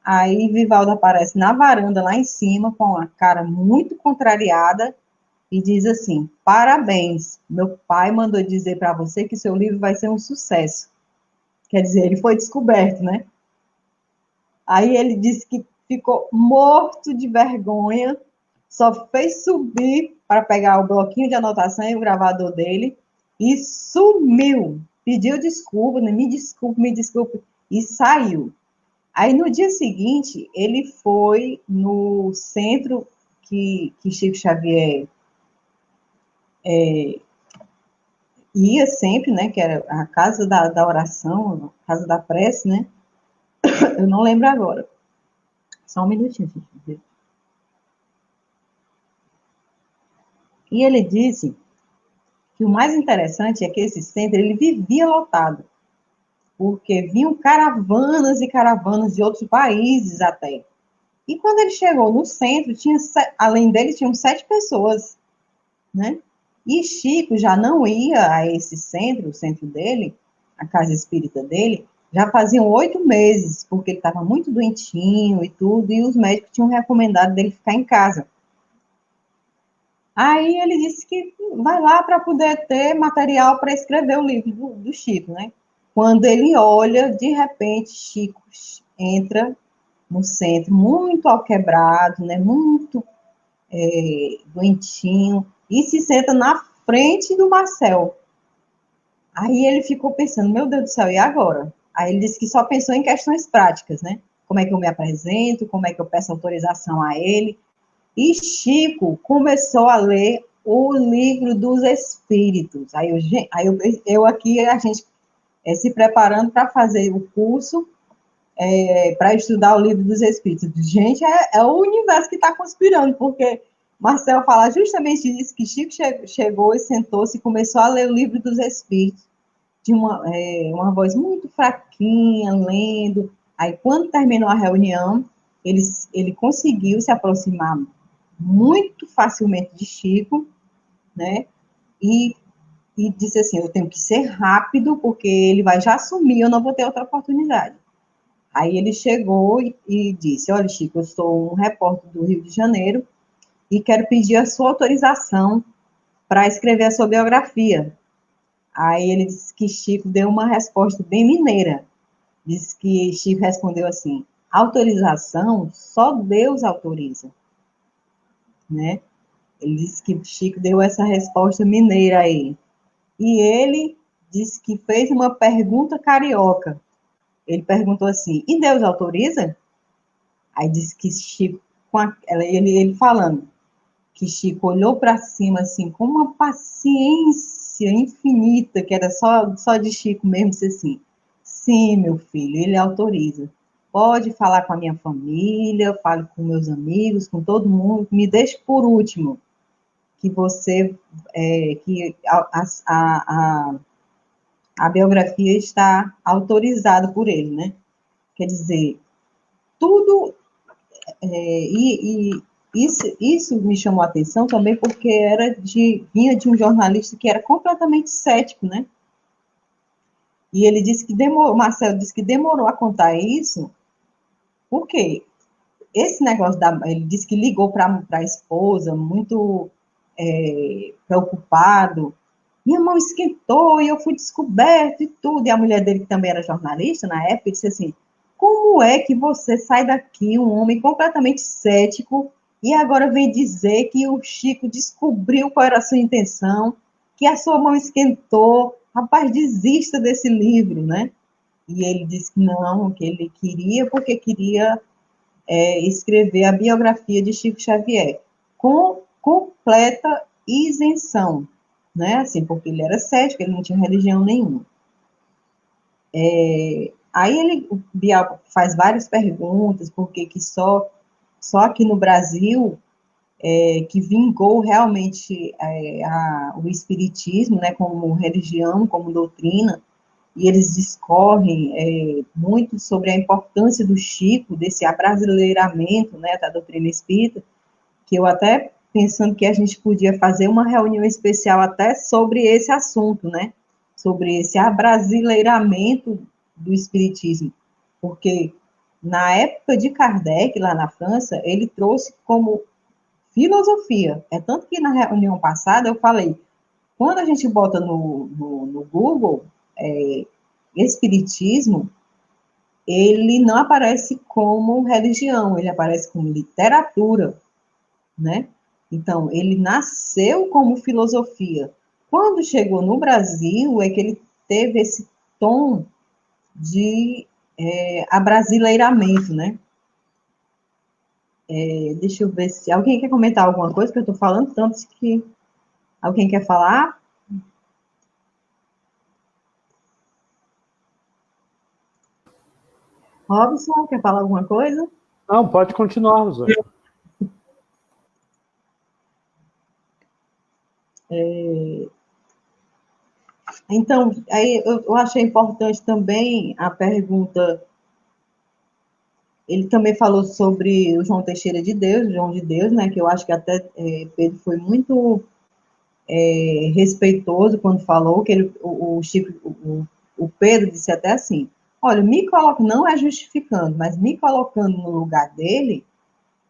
Aí Vivaldo aparece na varanda, lá em cima, com a cara muito contrariada, e diz assim, parabéns, meu pai mandou dizer para você que seu livro vai ser um sucesso. Quer dizer, ele foi descoberto, né? Aí ele disse que ficou morto de vergonha, só fez subir para pegar o bloquinho de anotação e o gravador dele e sumiu. Pediu desculpa, né? Me desculpe, e saiu. Aí no dia seguinte, ele foi no centro que Chico Xavier ia sempre, né? Que era a casa da oração, a casa da prece, né? Eu não lembro agora. Só um minutinho, gente. E ele disse E o mais interessante é que esse centro, ele vivia lotado, porque vinham caravanas e caravanas de outros países até. E quando ele chegou no centro, além dele, tinham 7 pessoas, né? E Chico já não ia a esse centro, o centro dele, a casa espírita dele, já faziam 8 meses, porque ele estava muito doentinho e tudo, e os médicos tinham recomendado dele ficar em casa. Aí ele disse que vai lá para poder ter material para escrever o livro do Chico, né? Quando ele olha, de repente, Chico entra no centro, muito alquebrado, né? Muito doentinho, e se senta na frente do Marcel. Aí ele ficou pensando, meu Deus do céu, e agora? Aí ele disse que só pensou em questões práticas, né? Como é que eu me apresento, como é que eu peço autorização a ele. E Chico começou a ler o livro dos Espíritos. Eu aqui, a gente se preparando para fazer o curso, para estudar o livro dos Espíritos. Gente, é o universo que está conspirando, porque Marcel fala justamente isso, que Chico chegou e sentou-se e começou a ler o livro dos Espíritos, de uma voz muito fraquinha, lendo. Aí, quando terminou a reunião, ele conseguiu se aproximar muito facilmente de Chico, né? E disse assim, eu tenho que ser rápido, porque ele vai já sumir, eu não vou ter outra oportunidade. Aí ele chegou e disse, olha, Chico, eu sou um repórter do Rio de Janeiro e quero pedir a sua autorização para escrever a sua biografia. Aí ele disse que Chico deu uma resposta bem mineira. Disse que Chico respondeu assim, autorização só Deus autoriza, né? Ele disse que Chico deu essa resposta mineira aí. E ele disse que fez uma pergunta carioca. Ele perguntou assim, e Deus autoriza? Aí disse que Chico, ele falando, que Chico olhou para cima, assim, com uma paciência infinita, que era só de Chico mesmo, disse assim, sim, meu filho, ele autoriza. Pode falar com a minha família, fale com meus amigos, com todo mundo, me deixe por último, que você, que a biografia está autorizada por ele, né? Quer dizer, tudo, isso me chamou a atenção também porque vinha de um jornalista que era completamente cético, né? E ele disse que Marcelo disse que demorou a contar isso, porque esse negócio ele disse que ligou para a esposa, muito preocupado, minha mão esquentou e eu fui descoberto e tudo. E a mulher dele, que também era jornalista na época, disse assim, como é que você sai daqui, um homem completamente cético, e agora vem dizer que o Chico descobriu qual era a sua intenção, que a sua mão esquentou, rapaz, desista desse livro, né? E ele disse que não, que ele queria, porque queria escrever a biografia de Chico Xavier, com completa isenção, né? Assim, porque ele era cético, ele não tinha religião nenhuma. Aí o Bial faz várias perguntas, porque que só aqui no Brasil que vingou realmente o espiritismo, né, como religião, como doutrina, e eles discorrem muito sobre a importância do Chico, desse abrasileiramento, né, da doutrina espírita, que eu até pensando que a gente podia fazer uma reunião especial até sobre esse assunto, né, sobre esse abrasileiramento do espiritismo, porque na época de Kardec, lá na França, ele trouxe como filosofia, tanto que na reunião passada eu falei, quando a gente bota no Google, espiritismo, ele não aparece como religião, ele aparece como literatura, né? Então, ele nasceu como filosofia. Quando chegou no Brasil, é que ele teve esse tom de abrasileiramento, né? Deixa eu ver se alguém quer comentar alguma coisa, que eu estou falando tanto que alguém quer falar? Robson, quer falar alguma coisa? Não, pode continuar, Rosângela. Então, aí eu achei importante também a pergunta. Ele também falou sobre o João Teixeira de Deus, o João de Deus, né? Que eu acho que até Pedro foi muito respeitoso quando falou, que ele, o Chico, o Pedro disse até assim: olha, me coloco, não é justificando, mas me colocando no lugar dele,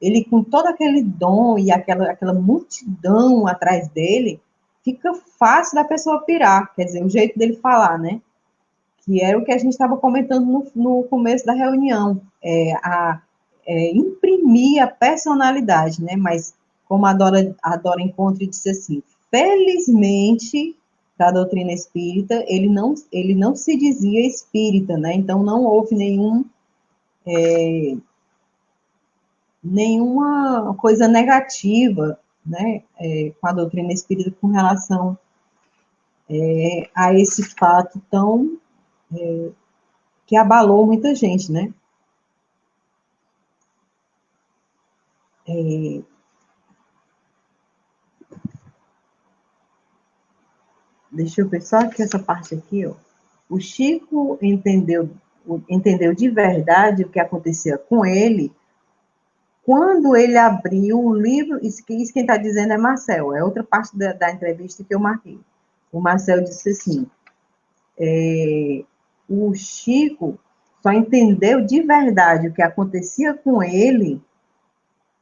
ele com todo aquele dom e aquela multidão atrás dele, fica fácil da pessoa pirar, quer dizer, o jeito dele falar, né? Que era o que a gente estava comentando no começo da reunião, imprimir a personalidade, né? Mas, como a Dora Encontre disse assim, felizmente, para a doutrina espírita, ele não se dizia espírita, né? Então, não houve nenhuma coisa negativa, né? Com a doutrina espírita com relação a esse fato tão que abalou muita gente, né? Deixa eu ver só aqui essa parte aqui, ó. O Chico entendeu de verdade o que acontecia com ele quando ele abriu o livro. Isso quem está dizendo é Marcel, é outra parte da entrevista que eu marquei. O Marcel disse assim: o Chico só entendeu de verdade o que acontecia com ele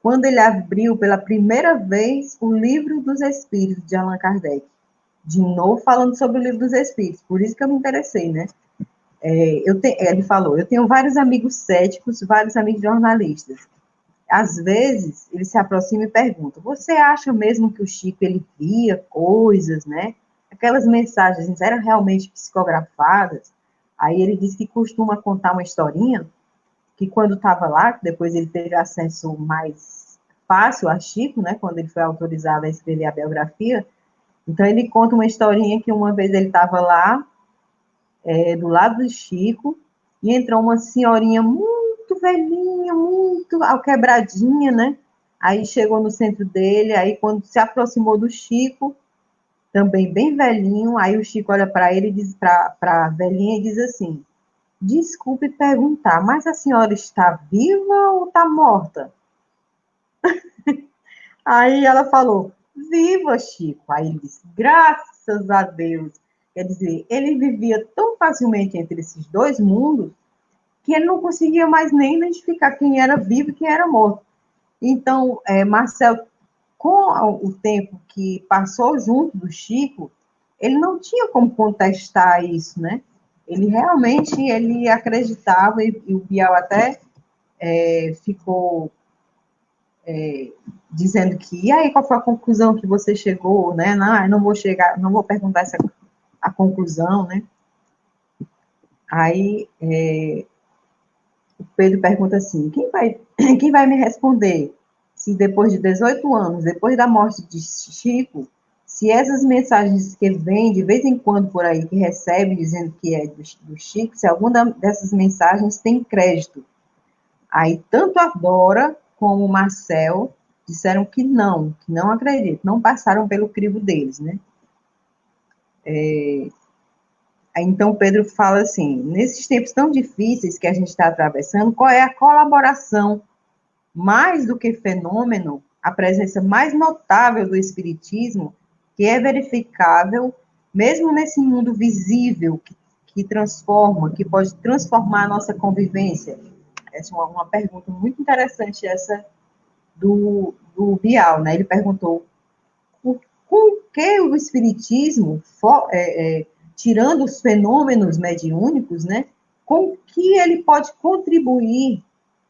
quando ele abriu pela primeira vez o Livro dos Espíritos de Allan Kardec. De novo falando sobre o Livro dos Espíritos, por isso que eu me interessei, né? Ele falou, eu tenho vários amigos céticos, vários amigos jornalistas. Às vezes, ele se aproxima e pergunta, você acha mesmo que o Chico, ele via coisas, né? Aquelas mensagens eram realmente psicografadas? Aí ele diz que costuma contar uma historinha, que quando estava lá, depois ele teve acesso mais fácil a Chico, né? Quando ele foi autorizado a escrever a biografia. Então, ele conta uma historinha que uma vez ele estava lá, do lado do Chico, e entrou uma senhorinha muito velhinha, muito alquebradinha, né? Aí chegou no centro dele, aí quando se aproximou do Chico, também bem velhinho, aí o Chico olha para ele e diz, para a velhinha e diz assim, desculpe perguntar, mas a senhora está viva ou está morta? Aí ela falou, viva, Chico. Aí ele disse, graças a Deus. Quer dizer, ele vivia tão facilmente entre esses dois mundos que ele não conseguia mais nem identificar quem era vivo e quem era morto. Então, Marcel, com o tempo que passou junto do Chico, ele não tinha como contestar isso, né? Ele realmente ele acreditava, e o Bial até ficou dizendo que, e aí, qual foi a conclusão que você chegou, né? Não vou perguntar a conclusão, né? Aí, o Pedro pergunta assim, quem vai me responder se depois de 18 anos, depois da morte de Chico, se essas mensagens que vem de vez em quando por aí, que recebe, dizendo que é do Chico, se alguma dessas mensagens tem crédito. Aí, tanto a Dora como o Marcel disseram que não acreditam, não passaram pelo crivo deles, né? Então, Pedro fala assim, nesses tempos tão difíceis que a gente está atravessando, qual é a colaboração, mais do que fenômeno, a presença mais notável do Espiritismo, que é verificável, mesmo nesse mundo visível, que transforma, que pode transformar a nossa convivência? Essa é uma pergunta muito interessante, essa do Bial, né? Ele perguntou com que o Espiritismo, tirando os fenômenos mediúnicos, né? Com que ele pode contribuir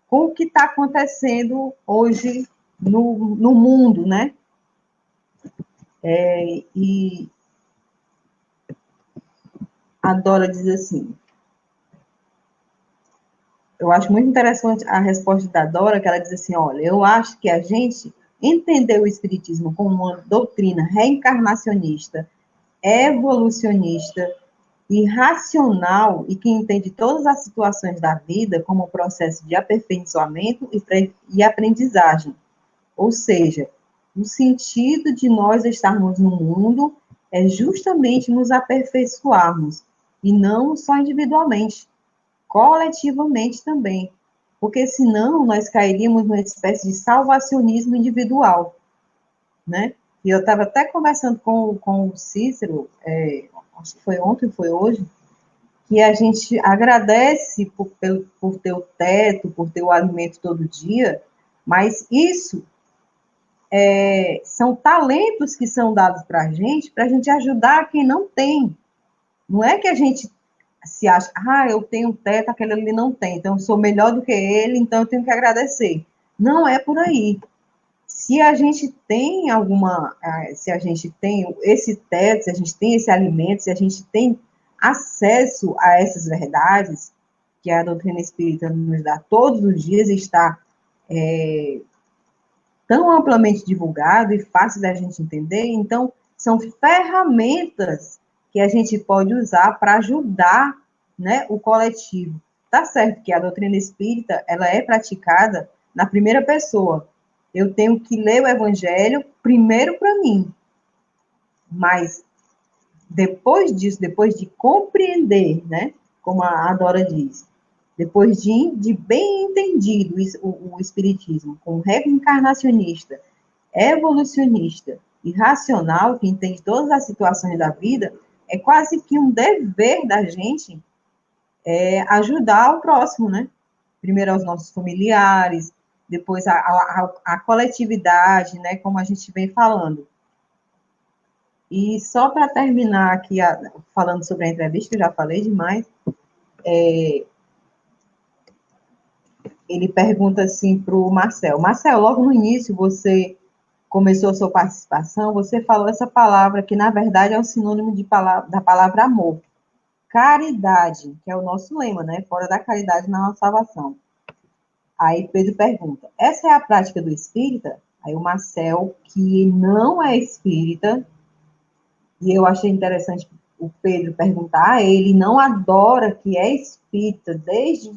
com o que está acontecendo hoje no mundo, né? E a Dora diz assim, eu acho muito interessante a resposta da Dora, que ela diz assim, olha, eu acho que a gente entender o Espiritismo como uma doutrina reencarnacionista, evolucionista e racional, e que entende todas as situações da vida como um processo de aperfeiçoamento e aprendizagem. Ou seja, o sentido de nós estarmos no mundo é justamente nos aperfeiçoarmos, e não só individualmente, coletivamente também, porque senão nós cairíamos numa espécie de salvacionismo individual, né? E eu estava até conversando com o Cícero, acho que foi ontem, foi hoje, que a gente agradece por ter o teto, por ter o alimento todo dia, mas isso são talentos que são dados para a gente ajudar quem não tem. Não é que a gente se acha, eu tenho um teto, aquele ali não tem, então eu sou melhor do que ele, então eu tenho que agradecer. Não é por aí. Se a gente tem se a gente tem esse teto, se a gente tem esse alimento, se a gente tem acesso a essas verdades que a doutrina espírita nos dá todos os dias, está tão amplamente divulgado e fácil da gente entender, então são ferramentas que a gente pode usar para ajudar, né, o coletivo. Tá certo que a doutrina espírita, ela é praticada na primeira pessoa. Eu tenho que ler o evangelho primeiro para mim, mas depois disso, depois de compreender, né, como a Dora diz, depois de bem entendido o espiritismo como reencarnacionista, evolucionista e racional, que entende todas as situações da vida, é quase que um dever da gente ajudar o próximo, né? Primeiro aos nossos familiares, depois a coletividade, né? Como a gente vem falando. E só para terminar aqui, falando sobre a entrevista, que eu já falei demais, ele pergunta assim para o Marcel. Marcel, logo no início você começou a sua participação, você falou essa palavra que, na verdade, é um sinônimo da palavra amor. Caridade, que é o nosso lema, né? Fora da caridade não há salvação. Aí Pedro pergunta, essa é a prática do espírita? Aí o Marcel, que não é espírita, e eu achei interessante o Pedro perguntar, ele não adora que é espírita desde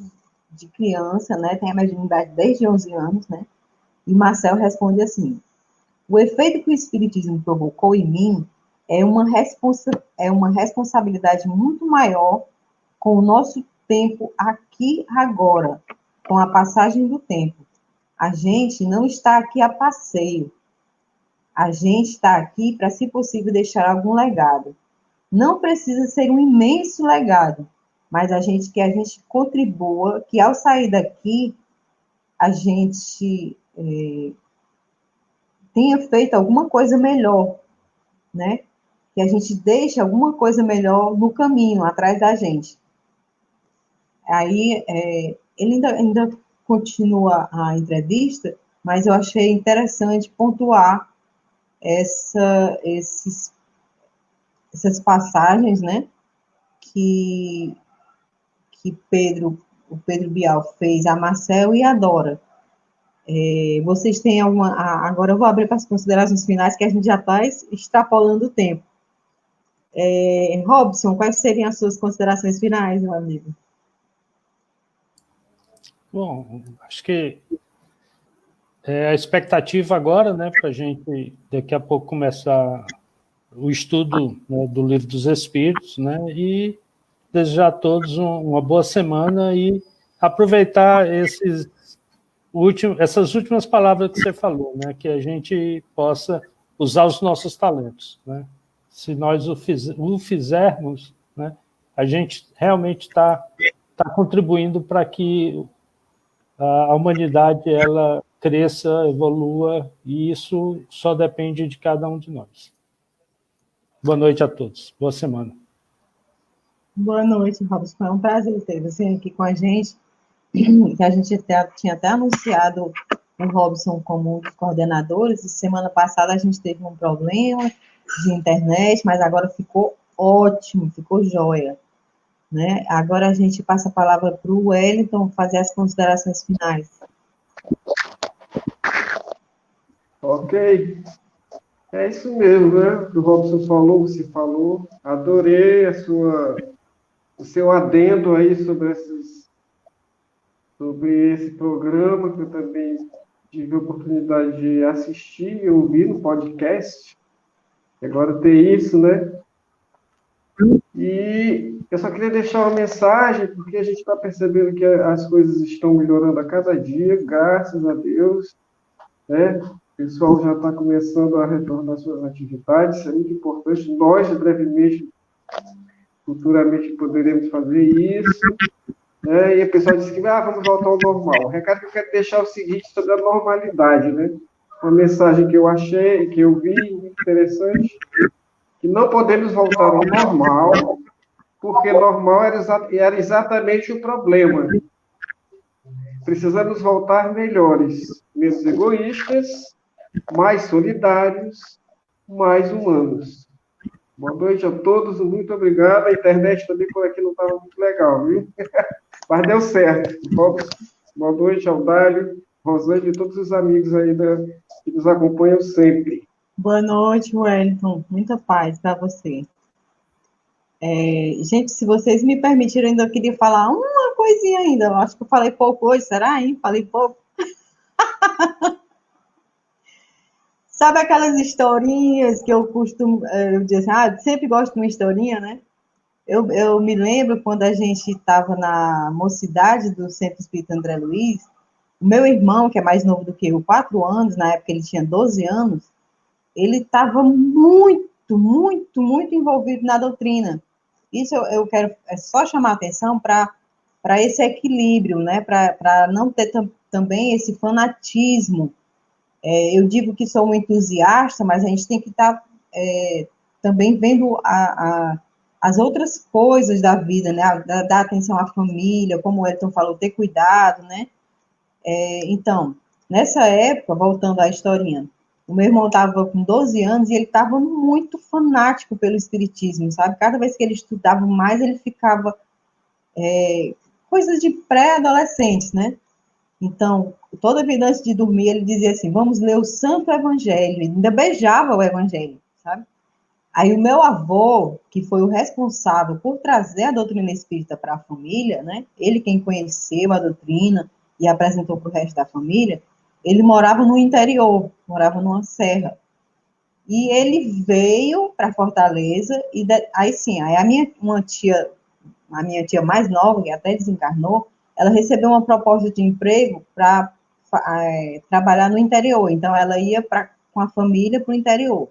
de criança, né? Tem a mediunidade desde 11 anos, né? E Marcel responde assim, o efeito que o espiritismo provocou em mim é uma responsabilidade muito maior com o nosso tempo aqui agora, com a passagem do tempo. A gente não está aqui a passeio. A gente está aqui para, se possível, deixar algum legado. Não precisa ser um imenso legado, mas que a gente contribua, que ao sair daqui, a gente tenha feito alguma coisa melhor, né? Que a gente deixe alguma coisa melhor no caminho, atrás da gente. Aí, ele ainda continua a entrevista, mas eu achei interessante pontuar essas passagens, né, que o Pedro Bial fez a Marcel e a Dora. Vocês têm alguma... Agora eu vou abrir para as considerações finais, que a gente já está extrapolando o tempo. Robson, quais seriam as suas considerações finais, meu amigo? Bom, acho que a expectativa agora, né, para a gente daqui a pouco começar o estudo, né, do Livro dos Espíritos, né, e desejar a todos uma boa semana e aproveitar essas últimas palavras que você falou, né, que a gente possa usar os nossos talentos, né? Se nós o fizermos, né, a gente realmente está contribuindo para que a humanidade ela cresça, evolua, e isso só depende de cada um de nós. Boa noite a todos. Boa semana. Boa noite, Robson. Foi um prazer ter você aqui com a gente. Que a gente tinha até anunciado o Robson como um dos coordenadores, e semana passada a gente teve um problema de internet, mas agora ficou ótimo, ficou jóia. Né? Agora a gente passa a palavra para o Wellington fazer as considerações finais. Ok. É isso mesmo, né? O que o Robson falou, você falou. Adorei o seu adendo aí sobre esse programa, que eu também tive a oportunidade de assistir e ouvir no podcast. Agora tem isso, né? E eu só queria deixar uma mensagem, porque a gente está percebendo que as coisas estão melhorando a cada dia, graças a Deus, né? O pessoal já está começando a retornar às suas atividades, isso é muito importante. Nós, brevemente, futuramente, poderemos fazer isso, né? E o pessoal disse que vamos voltar ao normal. O recado que eu quero deixar é o seguinte, sobre a normalidade, né? Uma mensagem que eu achei, que eu vi, muito interessante, que não podemos voltar ao normal, porque normal era exatamente o problema. Precisamos voltar melhores, menos egoístas, mais solidários, mais humanos. Boa noite a todos, muito obrigado. A internet também por aqui não estava muito legal, viu? Mas deu certo. Boa noite ao Dálio, Rosângela e todos os amigos aí que nos acompanham sempre. Boa noite, Wellington. Muita paz para você. Gente, se vocês me permitirem, ainda eu queria falar uma coisinha ainda. Eu acho que eu falei pouco hoje, será, hein? Falei pouco. Sabe aquelas historinhas que eu costumo, eu dizer, sempre gosto de uma historinha, né? Eu me lembro quando a gente estava na mocidade do Centro Espírita André Luiz, o meu irmão, que é mais novo do que eu, 4 anos, na época ele tinha 12 anos, ele estava muito, muito, muito envolvido na doutrina. Isso eu quero só chamar a atenção para esse equilíbrio, né? Para não ter também esse fanatismo. Eu digo que sou um entusiasta, mas a gente tem que estar também vendo as outras coisas da vida, né? Dar atenção à família, como o Elton falou, ter cuidado, né? Então, nessa época, voltando à historinha, o meu irmão estava com 12 anos e ele estava muito fanático pelo espiritismo, sabe? Cada vez que ele estudava mais, ele ficava coisas de pré-adolescentes, né? Então, toda vida antes de dormir, ele dizia assim, vamos ler o Santo Evangelho, ele ainda beijava o Evangelho, sabe? Aí o meu avô, que foi o responsável por trazer a doutrina espírita para a família, né? Ele quem conheceu a doutrina e apresentou para o resto da família, ele morava no interior, morava numa serra. E ele veio para Fortaleza, e aí sim, aí a minha tia mais nova, que até desencarnou, ela recebeu uma proposta de emprego para trabalhar no interior. Então, ela ia com a família para o interior.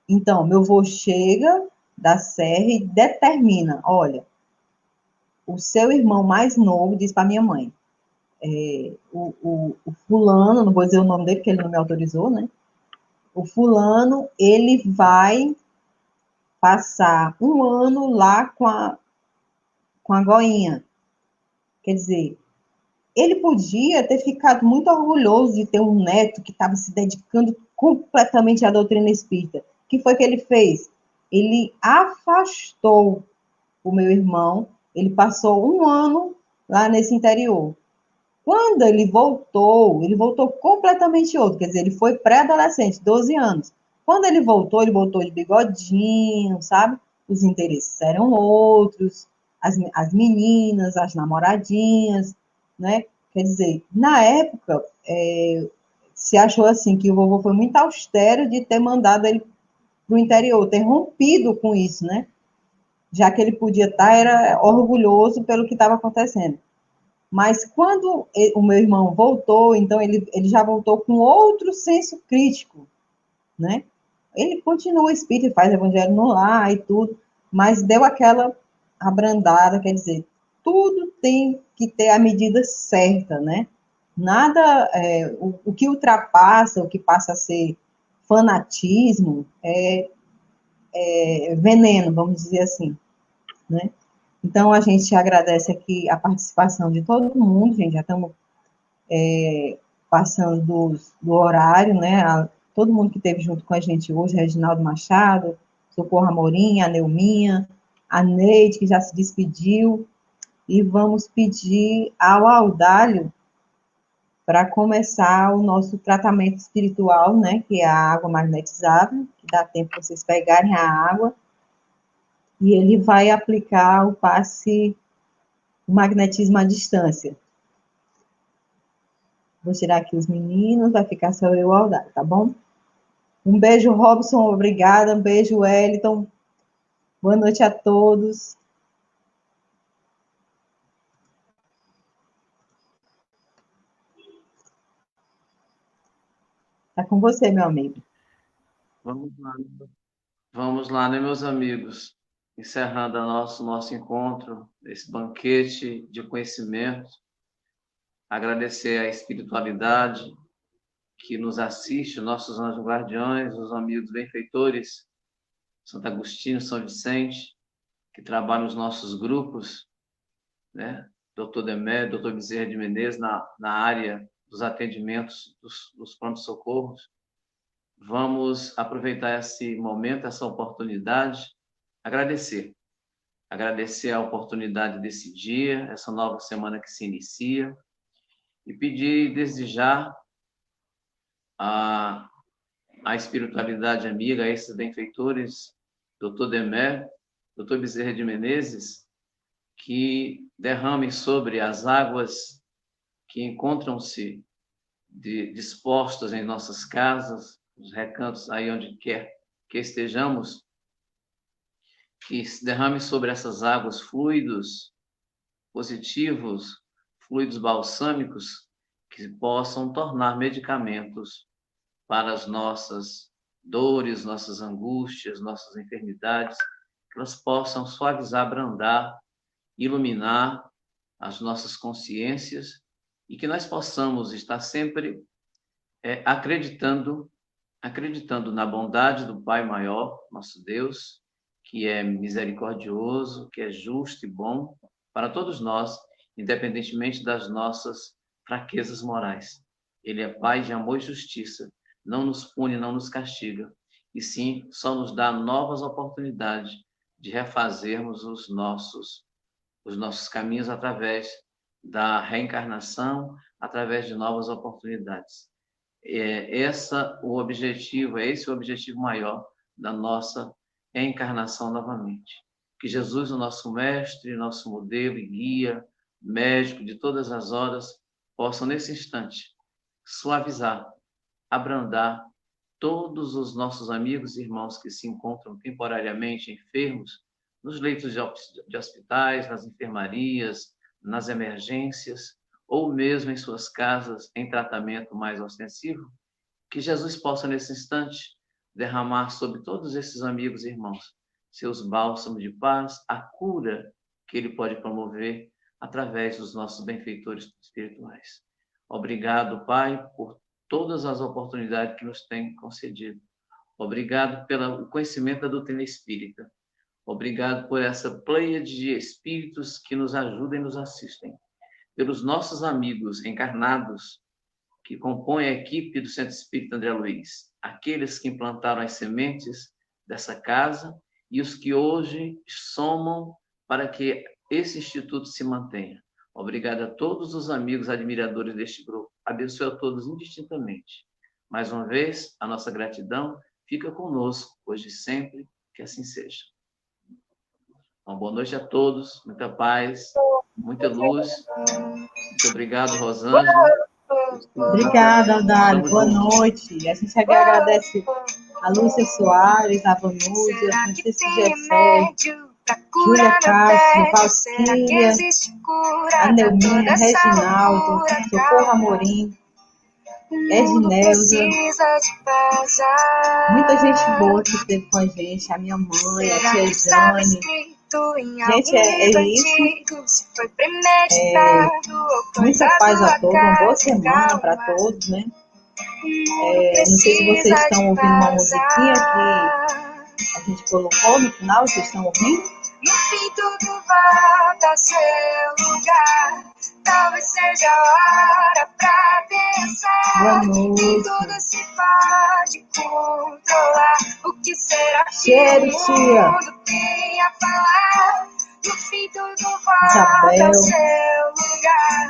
Então, meu avô chega da serra e determina, olha, o seu irmão mais novo diz para minha mãe, o fulano, não vou dizer o nome dele, porque ele não me autorizou, né? O fulano, ele vai passar um ano lá com a Goinha. Quer dizer, ele podia ter ficado muito orgulhoso de ter um neto que estava se dedicando completamente à doutrina espírita. O que foi que ele fez? Ele afastou o meu irmão, ele passou um ano lá nesse interior. Quando ele voltou completamente outro, quer dizer, ele foi pré-adolescente, 12 anos. Quando ele voltou de bigodinho, sabe? Os interesses eram outros, as meninas, as namoradinhas, né? Quer dizer, na época, se achou assim que o vovô foi muito austero de ter mandado ele para o interior, ter rompido com isso, né? Já que ele podia estar, era orgulhoso pelo que estava acontecendo. Mas quando o meu irmão voltou, então ele já voltou com outro senso crítico, né? Ele continua espírita, faz evangelho no lar e tudo, mas deu aquela abrandada, quer dizer, tudo tem que ter a medida certa, né? Nada, o que ultrapassa, o que passa a ser fanatismo, é veneno, vamos dizer assim, né? Então, a gente agradece aqui a participação de todo mundo, gente, já estamos passando do horário, né? Todo mundo que esteve junto com a gente hoje, Reginaldo Machado, Socorro Amorim, a Neuminha, a Neide, que já se despediu, e vamos pedir ao Audálio para começar o nosso tratamento espiritual, né? Que é a água magnetizada, que dá tempo para vocês pegarem a água, e ele vai aplicar o passe, o magnetismo à distância. Vou tirar aqui os meninos, vai ficar só eu e o Audálio, tá bom? Um beijo, Robson, obrigada. Um beijo, Wellington. Boa noite a todos. Está com você, meu amigo. Vamos lá, né, meus amigos? Encerrando nosso encontro, esse banquete de conhecimento. Agradecer a espiritualidade que nos assiste, nossos anjos guardiões, os amigos benfeitores, Santo Agostinho, São Vicente, que trabalham nos nossos grupos, né? Dr. Demé, Dr. Bezerra de Menezes, na área dos atendimentos dos pronto-socorros. Vamos aproveitar esse momento, essa oportunidade, agradecer a oportunidade desse dia, essa nova semana que se inicia, e pedir e desejar a espiritualidade amiga, a esses benfeitores, Dr. Demé, Dr. Bezerra de Menezes, que derrame sobre as águas que encontram-se dispostas em nossas casas, nos recantos aí onde quer que estejamos, que derrame sobre essas águas fluidos positivos, fluidos balsâmicos, que possam tornar medicamentos para as nossas dores, nossas angústias, nossas enfermidades, que elas possam suavizar, abrandar, iluminar as nossas consciências e que nós possamos estar sempre acreditando na bondade do Pai maior, nosso Deus, que é misericordioso, que é justo e bom para todos nós, independentemente das nossas fraquezas morais. Ele é Pai de amor e justiça, não nos pune, não nos castiga, e sim só nos dá novas oportunidades de refazermos os nossos caminhos através da reencarnação, através de novas oportunidades. Esse é o objetivo maior da nossa encarnação novamente. Que Jesus, o nosso mestre, nosso modelo e guia, médico de todas as horas, possam nesse instante suavizar, abrandar todos os nossos amigos e irmãos que se encontram temporariamente enfermos nos leitos de hospitais, nas enfermarias, nas emergências, ou mesmo em suas casas em tratamento mais ostensivo, que Jesus possa, nesse instante, derramar sobre todos esses amigos e irmãos seus bálsamos de paz, a cura que ele pode promover através dos nossos benfeitores espirituais. Obrigado, Pai, por todas as oportunidades que nos tem concedido. Obrigado pelo conhecimento da doutrina espírita. Obrigado por essa pleiade de espíritos que nos ajudam e nos assistem. Pelos nossos amigos encarnados que compõem a equipe do Centro Espírita André Luiz, aqueles que implantaram as sementes dessa casa e os que hoje somam para que esse instituto se mantenha. Obrigado a todos os amigos admiradores deste grupo. Abençoe a todos indistintamente. Mais uma vez, a nossa gratidão fica conosco, hoje e sempre, que assim seja. Uma boa noite a todos, muita paz, muita luz. Muito obrigado, Rosângela. Obrigada, Dália. Boa noite. A gente agradece a Lúcia Soares, a Vanúzia, Francisco Gessé, Júlia Castro, Valcília, a Neuminha, Reginaldo, Socorro Amorim, Edneuza, muita gente boa que esteve com a gente, a minha mãe, a tia Jane. Gente, é isso. Muita paz a todos, uma boa semana para todos, né? Não sei se vocês estão ouvindo uma musiquinha que a gente colocou no final, vocês estão ouvindo? No fim tudo volta ao seu lugar. Talvez seja a hora pra pensar. Que tudo se pode controlar. O que será que Cheiro, o tia. mundo tem a falar? No fim tudo volta ao seu lugar.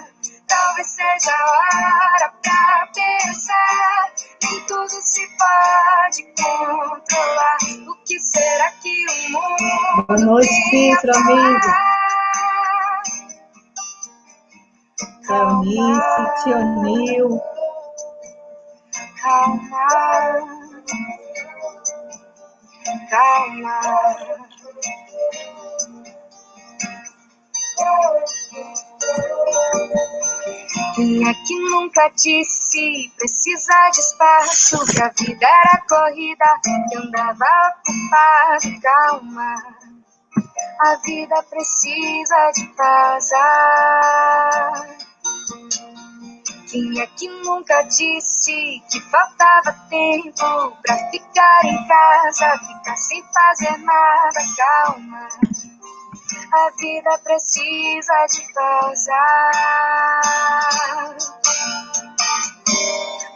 Talvez seja a hora pra pensar. Nem tudo se pode controlar. O que será que o mundo Boa noite, Cícero, amigo. Eunice, Tio Nil. Calma. calma. Quem é que nunca disse precisa de espaço, que a vida era corrida, que andava ocupado, calma. A vida precisa de pausa. Quem é que nunca disse que faltava tempo pra ficar em casa, ficar sem fazer nada, calma. A vida precisa de pausa.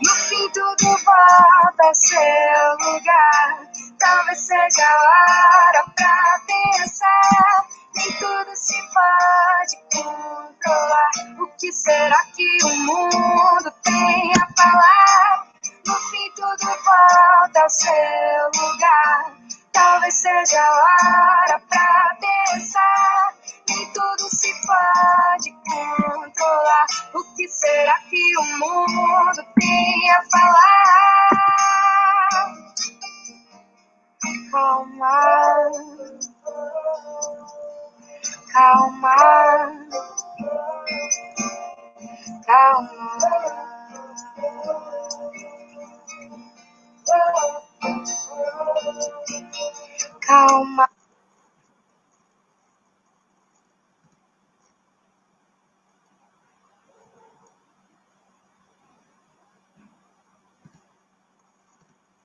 No fim tudo volta ao seu lugar. Talvez seja a hora pra pensar. Nem tudo se pode controlar. O que será que o mundo tem a falar? No fim tudo volta ao seu lugar. Talvez seja a hora pra pensar. Nem tudo se pode controlar. O que será que o mundo tem a falar? Calma, calma, calma, calma.